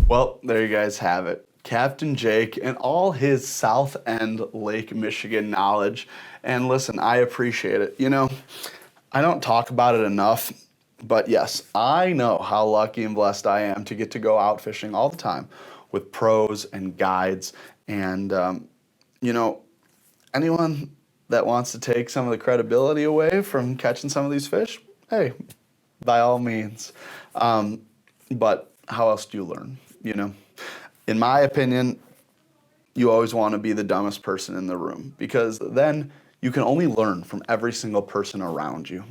Well, there you guys have it. Captain Jake and all his South End Lake Michigan knowledge. And listen, I appreciate it. I don't talk about it enough, but yes, I know how lucky and blessed I am to get to go out fishing all the time with pros and guides. And, anyone that wants to take some of the credibility away from catching some of these fish, hey, by all means. But how else do you learn? In my opinion, you always want to be the dumbest person in the room, because then you can only learn from every single person around you.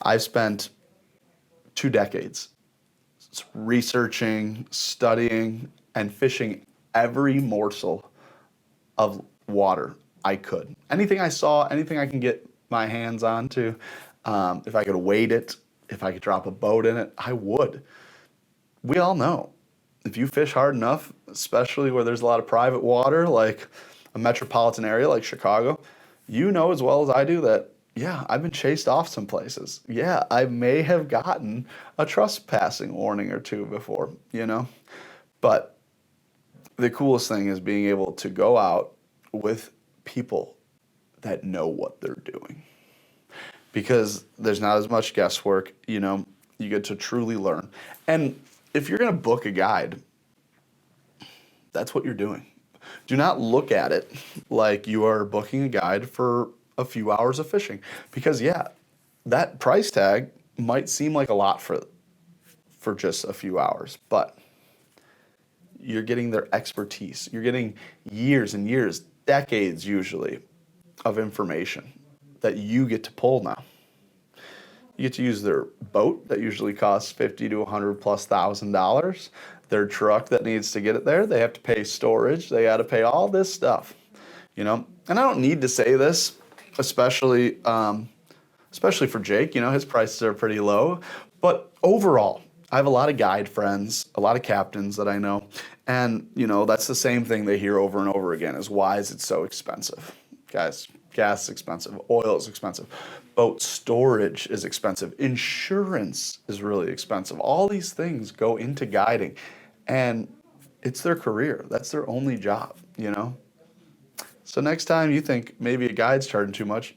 I've spent 2 decades researching, studying, and fishing every morsel of water I could. Anything I saw, anything I can get my hands on to, if I could weight it, if I could drop a boat in it, I would. We all know, if you fish hard enough, especially where there's a lot of private water, like a metropolitan area like Chicago, you know as well as I do that, yeah, I've been chased off some places. Yeah, I may have gotten a trespassing warning or two before, you know? But the coolest thing is being able to go out with people that know what they're doing. Because there's not as much guesswork, you know, you get to truly learn. And if you're going to book a guide, that's what you're doing. Do not look at it like you are booking a guide for a few hours of fishing. Because yeah, that price tag might seem like a lot for just a few hours, but you're getting their expertise. You're getting years and years, decades usually, of information that you get to pull now. You get to use their boat that usually costs $50,000 to $100,000+. Their truck that needs to get it there, they have to pay storage. They got to pay all this stuff, you know. And I don't need to say this, especially for Jake. You know, his prices are pretty low. But overall, I have a lot of guide friends, a lot of captains that I know, and you know that's the same thing they hear over and over again: is why is it so expensive, guys? Gas is expensive, oil is expensive, boat storage is expensive, insurance is really expensive. All these things go into guiding, and it's their career. That's their only job, you know? So next time you think maybe a guide's charging too much,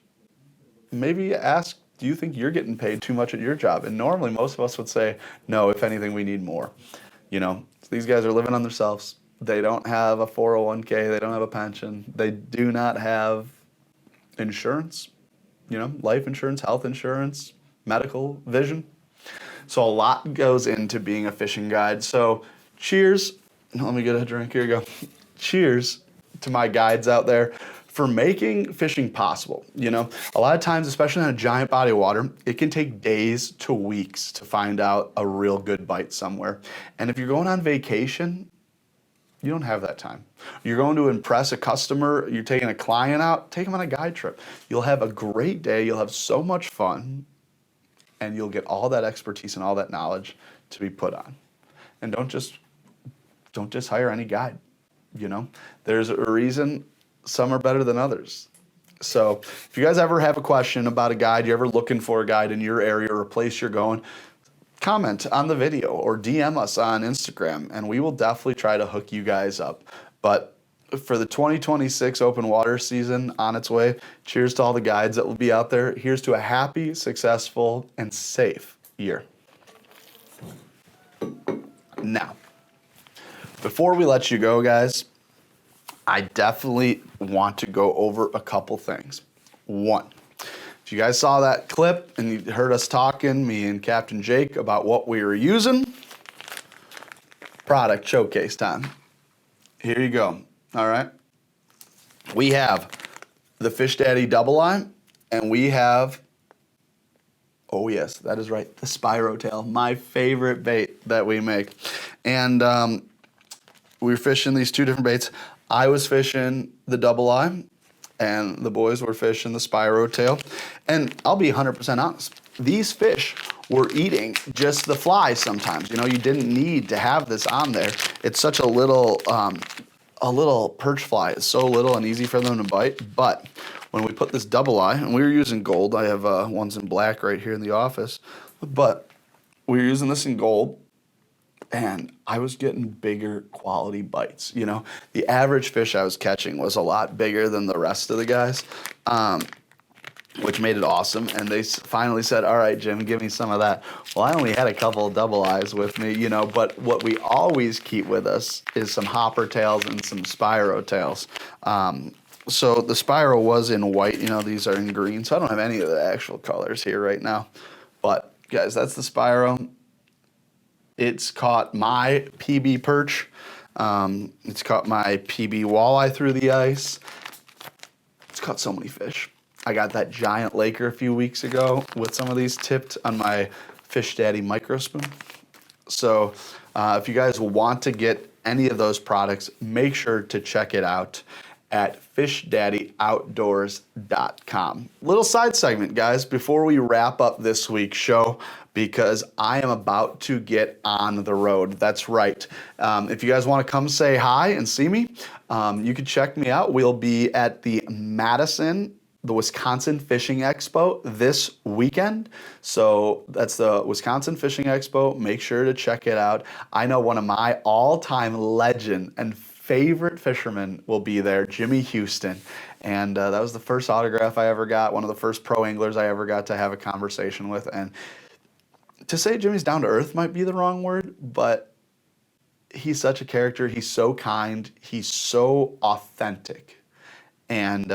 maybe ask, do you think you're getting paid too much at your job? And normally most of us would say, no, if anything, we need more. You know, so these guys are living on themselves. They don't have a 401k, they don't have a pension, they do not have insurance, you know, life insurance, health insurance, medical, vision. So a lot goes into being a fishing guide. So cheers. Let me get a drink. Here you go. Cheers to my guides out there for making fishing possible. You know, a lot of times, especially on a giant body of water, it can take days to weeks to find out a real good bite somewhere. And if you're going on vacation, you don't have that time. You're going to impress a customer, you're taking a client out, take them on a guide trip. You'll have a great day, you'll have so much fun, and you'll get all that expertise and all that knowledge to be put on. And don't just hire any guide, you know? There's a reason some are better than others. So if you guys ever have a question about a guide, you're ever looking for a guide in your area or a place you're going, comment on the video or DM us on Instagram, and we will definitely try to hook you guys up. But for the 2026 open water season on its way, cheers to all the guides that will be out there. Here's to a happy, successful, and safe year. Now, before we let you go, guys, I definitely want to go over a couple things. One, if you guys saw that clip and you heard us talking, me and Captain Jake, about what we were using, product showcase time. Here you go. All right. We have the Fish Daddy Double Eye, and we have, oh yes, that is right, the Spiro Tail, my favorite bait that we make. And we were fishing these two different baits. I was fishing the Double Eye, and the boys were fishing the Spiro Tail. And I'll be 100% honest, these fish were eating just the flies sometimes. You know, you didn't need to have this on there. It's such a little perch fly. It's so little and easy for them to bite. But when we put this Double Eye, and we were using gold, I have ones in black right here in the office, but we were using this in gold, and I was getting bigger quality bites. You know, the average fish I was catching was a lot bigger than the rest of the guys, which made it awesome. And they finally said, all right, Jim, give me some of that. Well, I only had a couple of Double Eyes with me, you know, but what we always keep with us is some hopper tails and some Spiro tails. So the Spiro was in white, you know, these are in green, so I don't have any of the actual colors here right now. But guys, that's the Spiro. It's caught my PB perch. It's caught my PB walleye through the ice. It's caught so many fish. I got that giant Laker a few weeks ago with some of these tipped on my Fish Daddy micro spoon. So if you guys want to get any of those products, make sure to check it out. at fishdaddy.outdoors.com. Little side segment, guys, before we wrap up this week's show, because I am about to get on the road. That's right. If you guys want to come say hi and see me, you can check me out. We'll be at the Wisconsin Fishing Expo this weekend. So that's the Wisconsin Fishing Expo. Make sure to check it out. I know one of my all-time legend and favorite fishermen will be there, Jimmy Houston. And that was the first autograph I ever got, one of the first pro anglers I ever got to have a conversation with. And to say Jimmy's down to earth might be the wrong word, but he's such a character. He's so kind. He's so authentic. And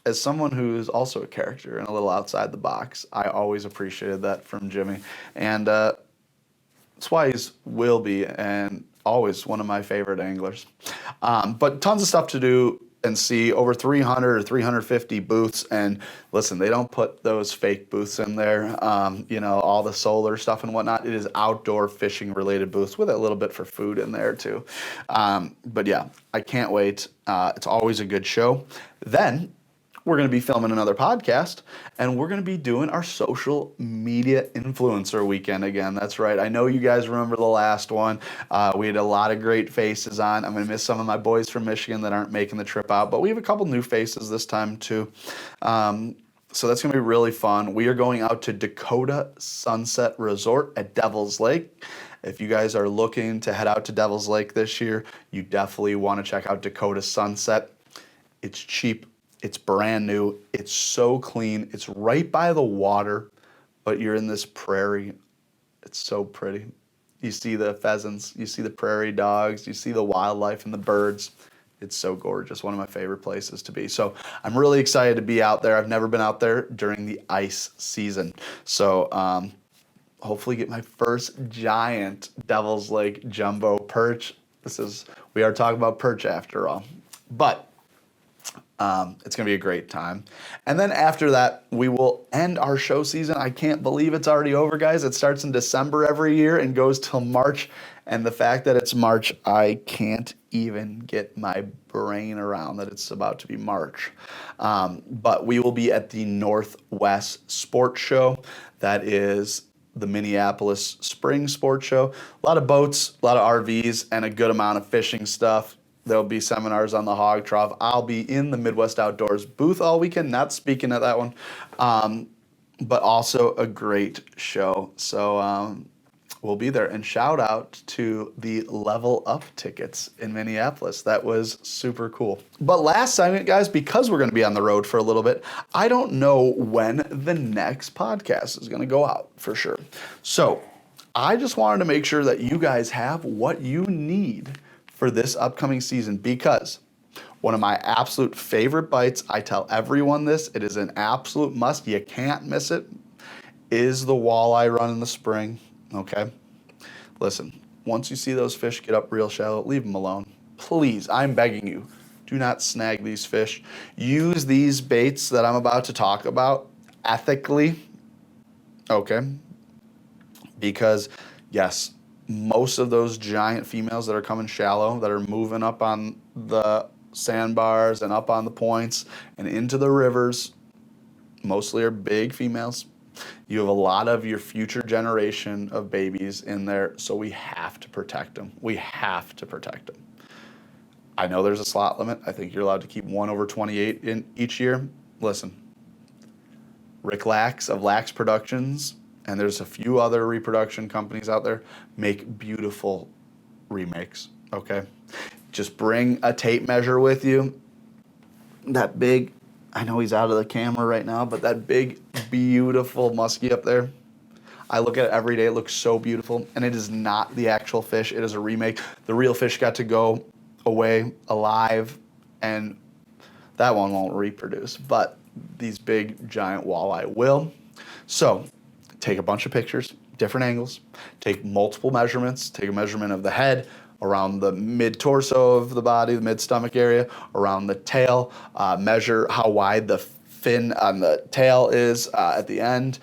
as someone who's also a character and a little outside the box, I always appreciated that from Jimmy. And that's why he will be and always one of my favorite anglers. But tons of stuff to do and see, over 300 or 350 booths. And listen, they don't put those fake booths in there, all the solar stuff and whatnot. It is outdoor fishing related booths with a little bit for food in there too. But yeah, I can't wait. It's always a good show. Then we're going to be filming another podcast, and we're going to be doing our social media influencer weekend again. That's right. I know you guys remember the last one. We had a lot of great faces on. I'm going to miss some of my boys from Michigan that aren't making the trip out, but we have a couple new faces this time too. So that's going to be really fun. We are going out to Dakota Sunset Resort at Devil's Lake. If you guys are looking to head out to Devil's Lake this year, you definitely want to check out Dakota Sunset. It's cheap. It's brand new. It's so clean. It's right by the water, but you're in this prairie. It's so pretty. You see the pheasants, you see the prairie dogs, you see the wildlife and the birds. It's so gorgeous. One of my favorite places to be. So I'm really excited to be out there. I've never been out there during the ice season. So hopefully get my first giant Devil's Lake jumbo perch. We are talking about perch after all. But it's going to be a great time. And then after that, we will end our show season. I can't believe it's already over, guys. It starts in December every year and goes till March. And the fact that it's March, I can't even get my brain around that it's about to be March. But we will be at the Northwest Sports Show. That is the Minneapolis Spring Sports Show. A lot of boats, a lot of RVs, and a good amount of fishing stuff. There'll be seminars on the hog trough. I'll be in the Midwest Outdoors booth all weekend, not speaking at that one, but also a great show. So we'll be there. And shout out to the Level Up tickets in Minneapolis. That was super cool. But last segment, guys, because we're going to be on the road for a little bit, I don't know when the next podcast is going to go out for sure. So I just wanted to make sure that you guys have what you need for this upcoming season, because one of my absolute favorite bites, I tell everyone this, it is an absolute must, you can't miss it, is the walleye run in the spring, okay? Listen, once you see those fish get up real shallow, leave them alone. Please, I'm begging you, do not snag these fish. Use these baits that I'm about to talk about ethically, okay? Because, yes, most of those giant females that are coming shallow, that are moving up on the sandbars and up on the points and into the rivers, mostly are big females. You have a lot of your future generation of babies in there, so we have to protect them. We have to protect them. I know there's a slot limit. I think you're allowed to keep 1 over 28 in each year. Listen, Rick Lax of Lax Productions, and there's a few other reproduction companies out there, make beautiful remakes, okay? Just bring a tape measure with you. That big, I know he's out of the camera right now, but that big, beautiful musky up there, I look at it every day. It looks so beautiful, and it is not the actual fish. It is a remake. The real fish got to go away alive, and that one won't reproduce, but these big, giant walleye will. So take a bunch of pictures, different angles, take multiple measurements, take a measurement of the head, around the mid-torso of the body, the mid-stomach area, around the tail, measure how wide the fin on the tail is at the end.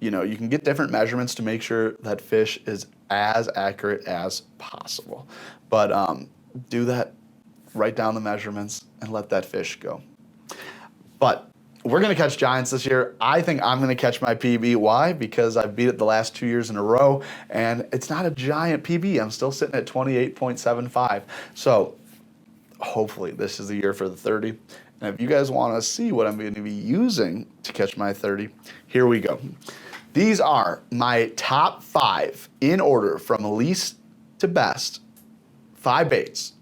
You can get different measurements to make sure that fish is as accurate as possible. But do that write down the measurements, and let that fish go. But we're going to catch giants this year. I think I'm going to catch my PB. Why? Because I've beat it the last 2 years in a row, and it's not a giant PB. I'm still sitting at 28.75. So hopefully this is the year for the 30. And if you guys want to see what I'm going to be using to catch my 30, here we go. These are my top 5 in order from least to best, 5 baits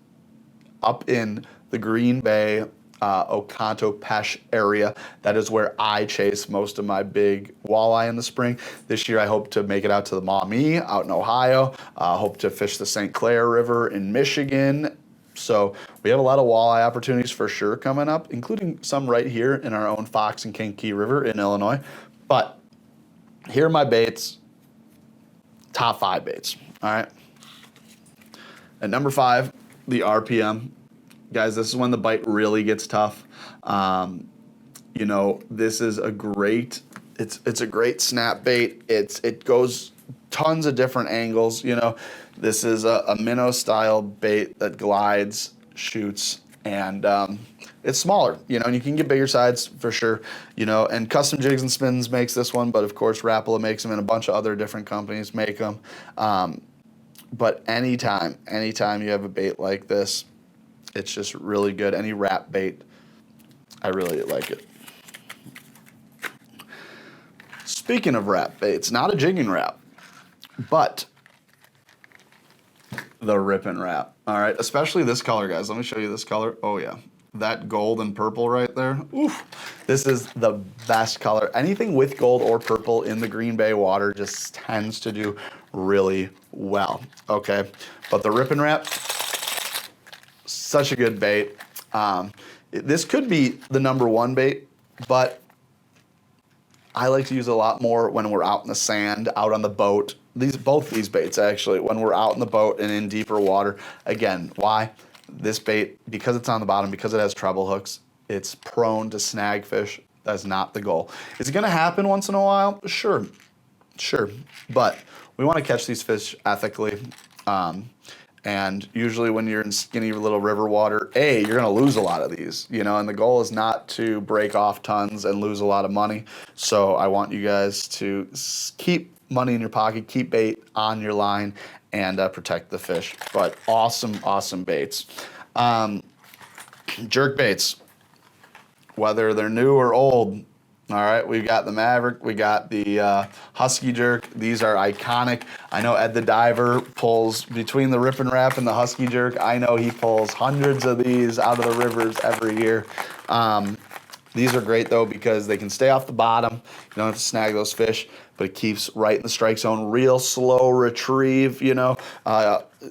up in the Green Bay, Oconto-Pesh area. That is where I chase most of my big walleye in the spring. This year I hope to make it out to the Maumee out in Ohio. Hope to fish the St. Clair River in Michigan. So we have a lot of walleye opportunities for sure coming up, including some right here in our own Fox and Kankakee River in Illinois. But here are my baits, top 5 baits, all right? At number 5, the RPM. Guys, this is when the bite really gets tough. You know, this is a great, it's a great snap bait. It goes tons of different angles. You know, this is a minnow style bait that glides, shoots, and it's smaller. You know, and you can get bigger sides for sure. You know, and Custom Jigs and Spins makes this one, but of course Rapala makes them, and a bunch of other different companies make them. But anytime you have a bait like this, it's just really good. Any wrap bait, I really like it. Speaking of wrap baits, not a jigging wrap, but the rip and wrap. All right, especially this color, guys. Let me show you this color. Oh yeah, that gold and purple right there. Oof, this is the best color. Anything with gold or purple in the Green Bay water just tends to do really well. Okay, but the rip and wrap, such a good bait. This could be the number 1 bait, but I like to use it a lot more when we're out in the sand, out on the boat. Both these baits actually, when we're out in the boat and in deeper water. Again, why? This bait, because it's on the bottom, because it has treble hooks, it's prone to snag fish. That's not the goal. Is it gonna happen once in a while? Sure. But we wanna catch these fish ethically. And usually when you're in skinny little river water, you're going to lose a lot of these, you know, and the goal is not to break off tons and lose a lot of money. So I want you guys to keep money in your pocket, keep bait on your line, and protect the fish. But awesome baits. Jerk baits, whether they're new or old. All right, we've got the Maverick, we got the Husky Jerk. These are iconic. I know Ed the Diver pulls between the Rip and Wrap and the Husky Jerk. I know he pulls hundreds of these out of the rivers every year. These are great though because they can stay off the bottom. You don't have to snag those fish, but it keeps right in the strike zone. Real slow retrieve, you know.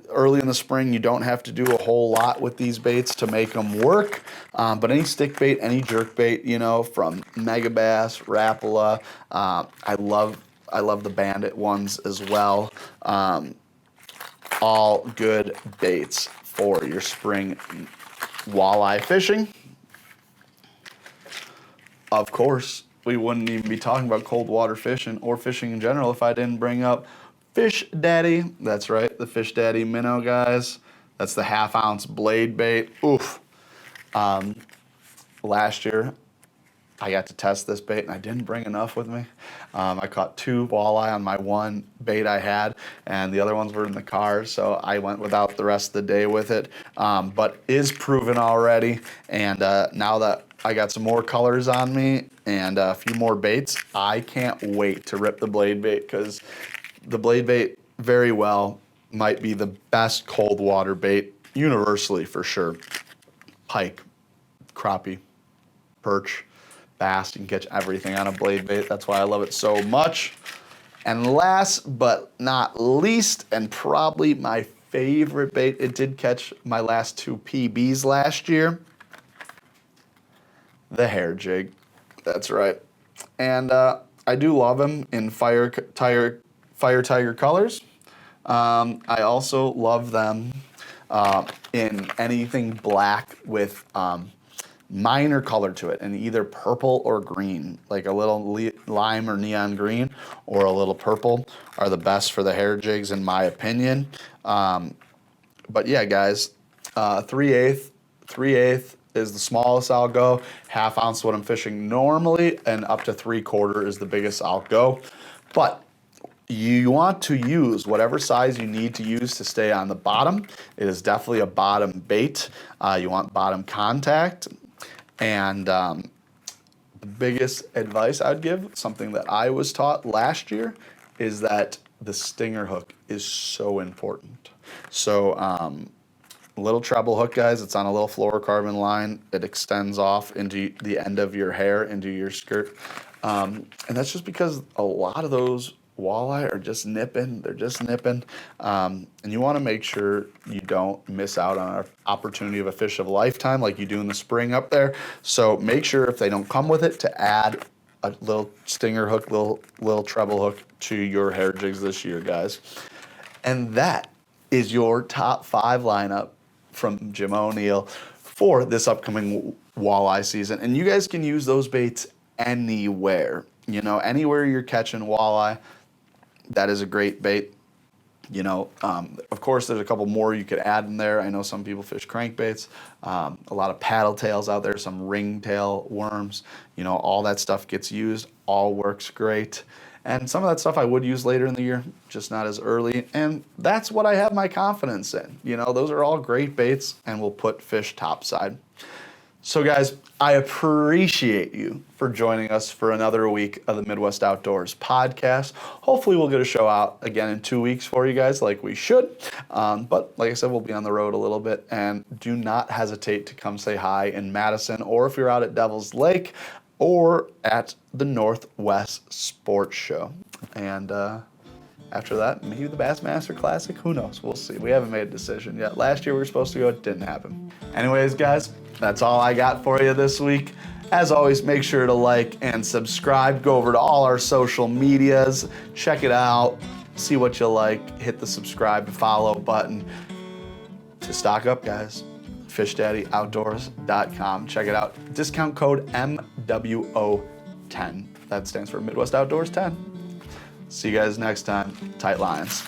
Early in the spring, you don't have to do a whole lot with these baits to make them work. But any stick bait, any jerk bait, you know, from Mega Bass, Rapala, I love the Bandit ones as well. All good baits for your spring walleye fishing. Of course, we wouldn't even be talking about cold water fishing or fishing in general if I didn't bring up Fish Daddy. That's right, the Fish Daddy minnow, guys. That's the 1/2 ounce blade bait. Oof. Last year, I got to test this bait and I didn't bring enough with me. I caught 2 walleye on my 1 bait I had, and the other ones were in the car, so I went without the rest of the day with it. But is proven already, and now that I got some more colors on me and a few more baits, I can't wait to rip the blade bait, because the blade bait very well might be the best cold water bait universally for sure. Pike, crappie, perch, bass, you can catch everything on a blade bait. That's why I love it so much. And last but not least, and probably my favorite bait, it did catch my last 2 PBs last year, the hair jig. That's right. And I do love him in Fire Tiger colors. I also love them in anything black with minor color to it, and either purple or green, like a little lime or neon green or a little purple are the best for the hair jigs in my opinion. But yeah, guys, 3/8 3/8 is the smallest I'll go. 1/2 ounce is what I'm fishing normally, and up to 3/4 is the biggest I'll go. But you want to use whatever size you need to use to stay on the bottom. It is definitely a bottom bait. You want bottom contact. And the biggest advice I'd give, something that I was taught last year, is that the stinger hook is so important. So little treble hook, guys. It's on a little fluorocarbon line. It extends off into the end of your hair, into your skirt. And that's just because a lot of those walleye are just nipping. They're just nipping. And you want to make sure you don't miss out on an opportunity of a fish of a lifetime like you do in the spring up there. So make sure if they don't come with it to add a little stinger hook, little treble hook to your hair jigs this year, guys. And that is your top 5 lineup from Jim O'Neill for this upcoming walleye season. And you guys can use those baits anywhere. You know, anywhere you're catching walleye, that is a great bait. You know, of course, there's a couple more you could add in there. I know some people fish crankbaits, a lot of paddle tails out there, some ringtail worms. You know, all that stuff gets used, all works great. And some of that stuff I would use later in the year, just not as early. And that's what I have my confidence in. You know, those are all great baits and will put fish topside. So guys, I appreciate you for joining us for another week of the Midwest Outdoors podcast. Hopefully we'll get a show out again in 2 weeks for you guys like we should. But like I said, we'll be on the road a little bit, and do not hesitate to come say hi in Madison, or if you're out at Devil's Lake or at the Northwest Sports Show. And after that, maybe the Bassmaster Classic, who knows? We'll see. We haven't made a decision yet. Last year we were supposed to go, it didn't happen. Anyways, guys, that's all I got for you this week. As always, make sure to like and subscribe. Go over to all our social medias, check it out, see what you like, hit the subscribe and follow button to stock up, guys. FishDaddyOutdoors.com. Check it out. Discount code MWO10. That stands for Midwest Outdoors 10. See you guys next time. Tight lines.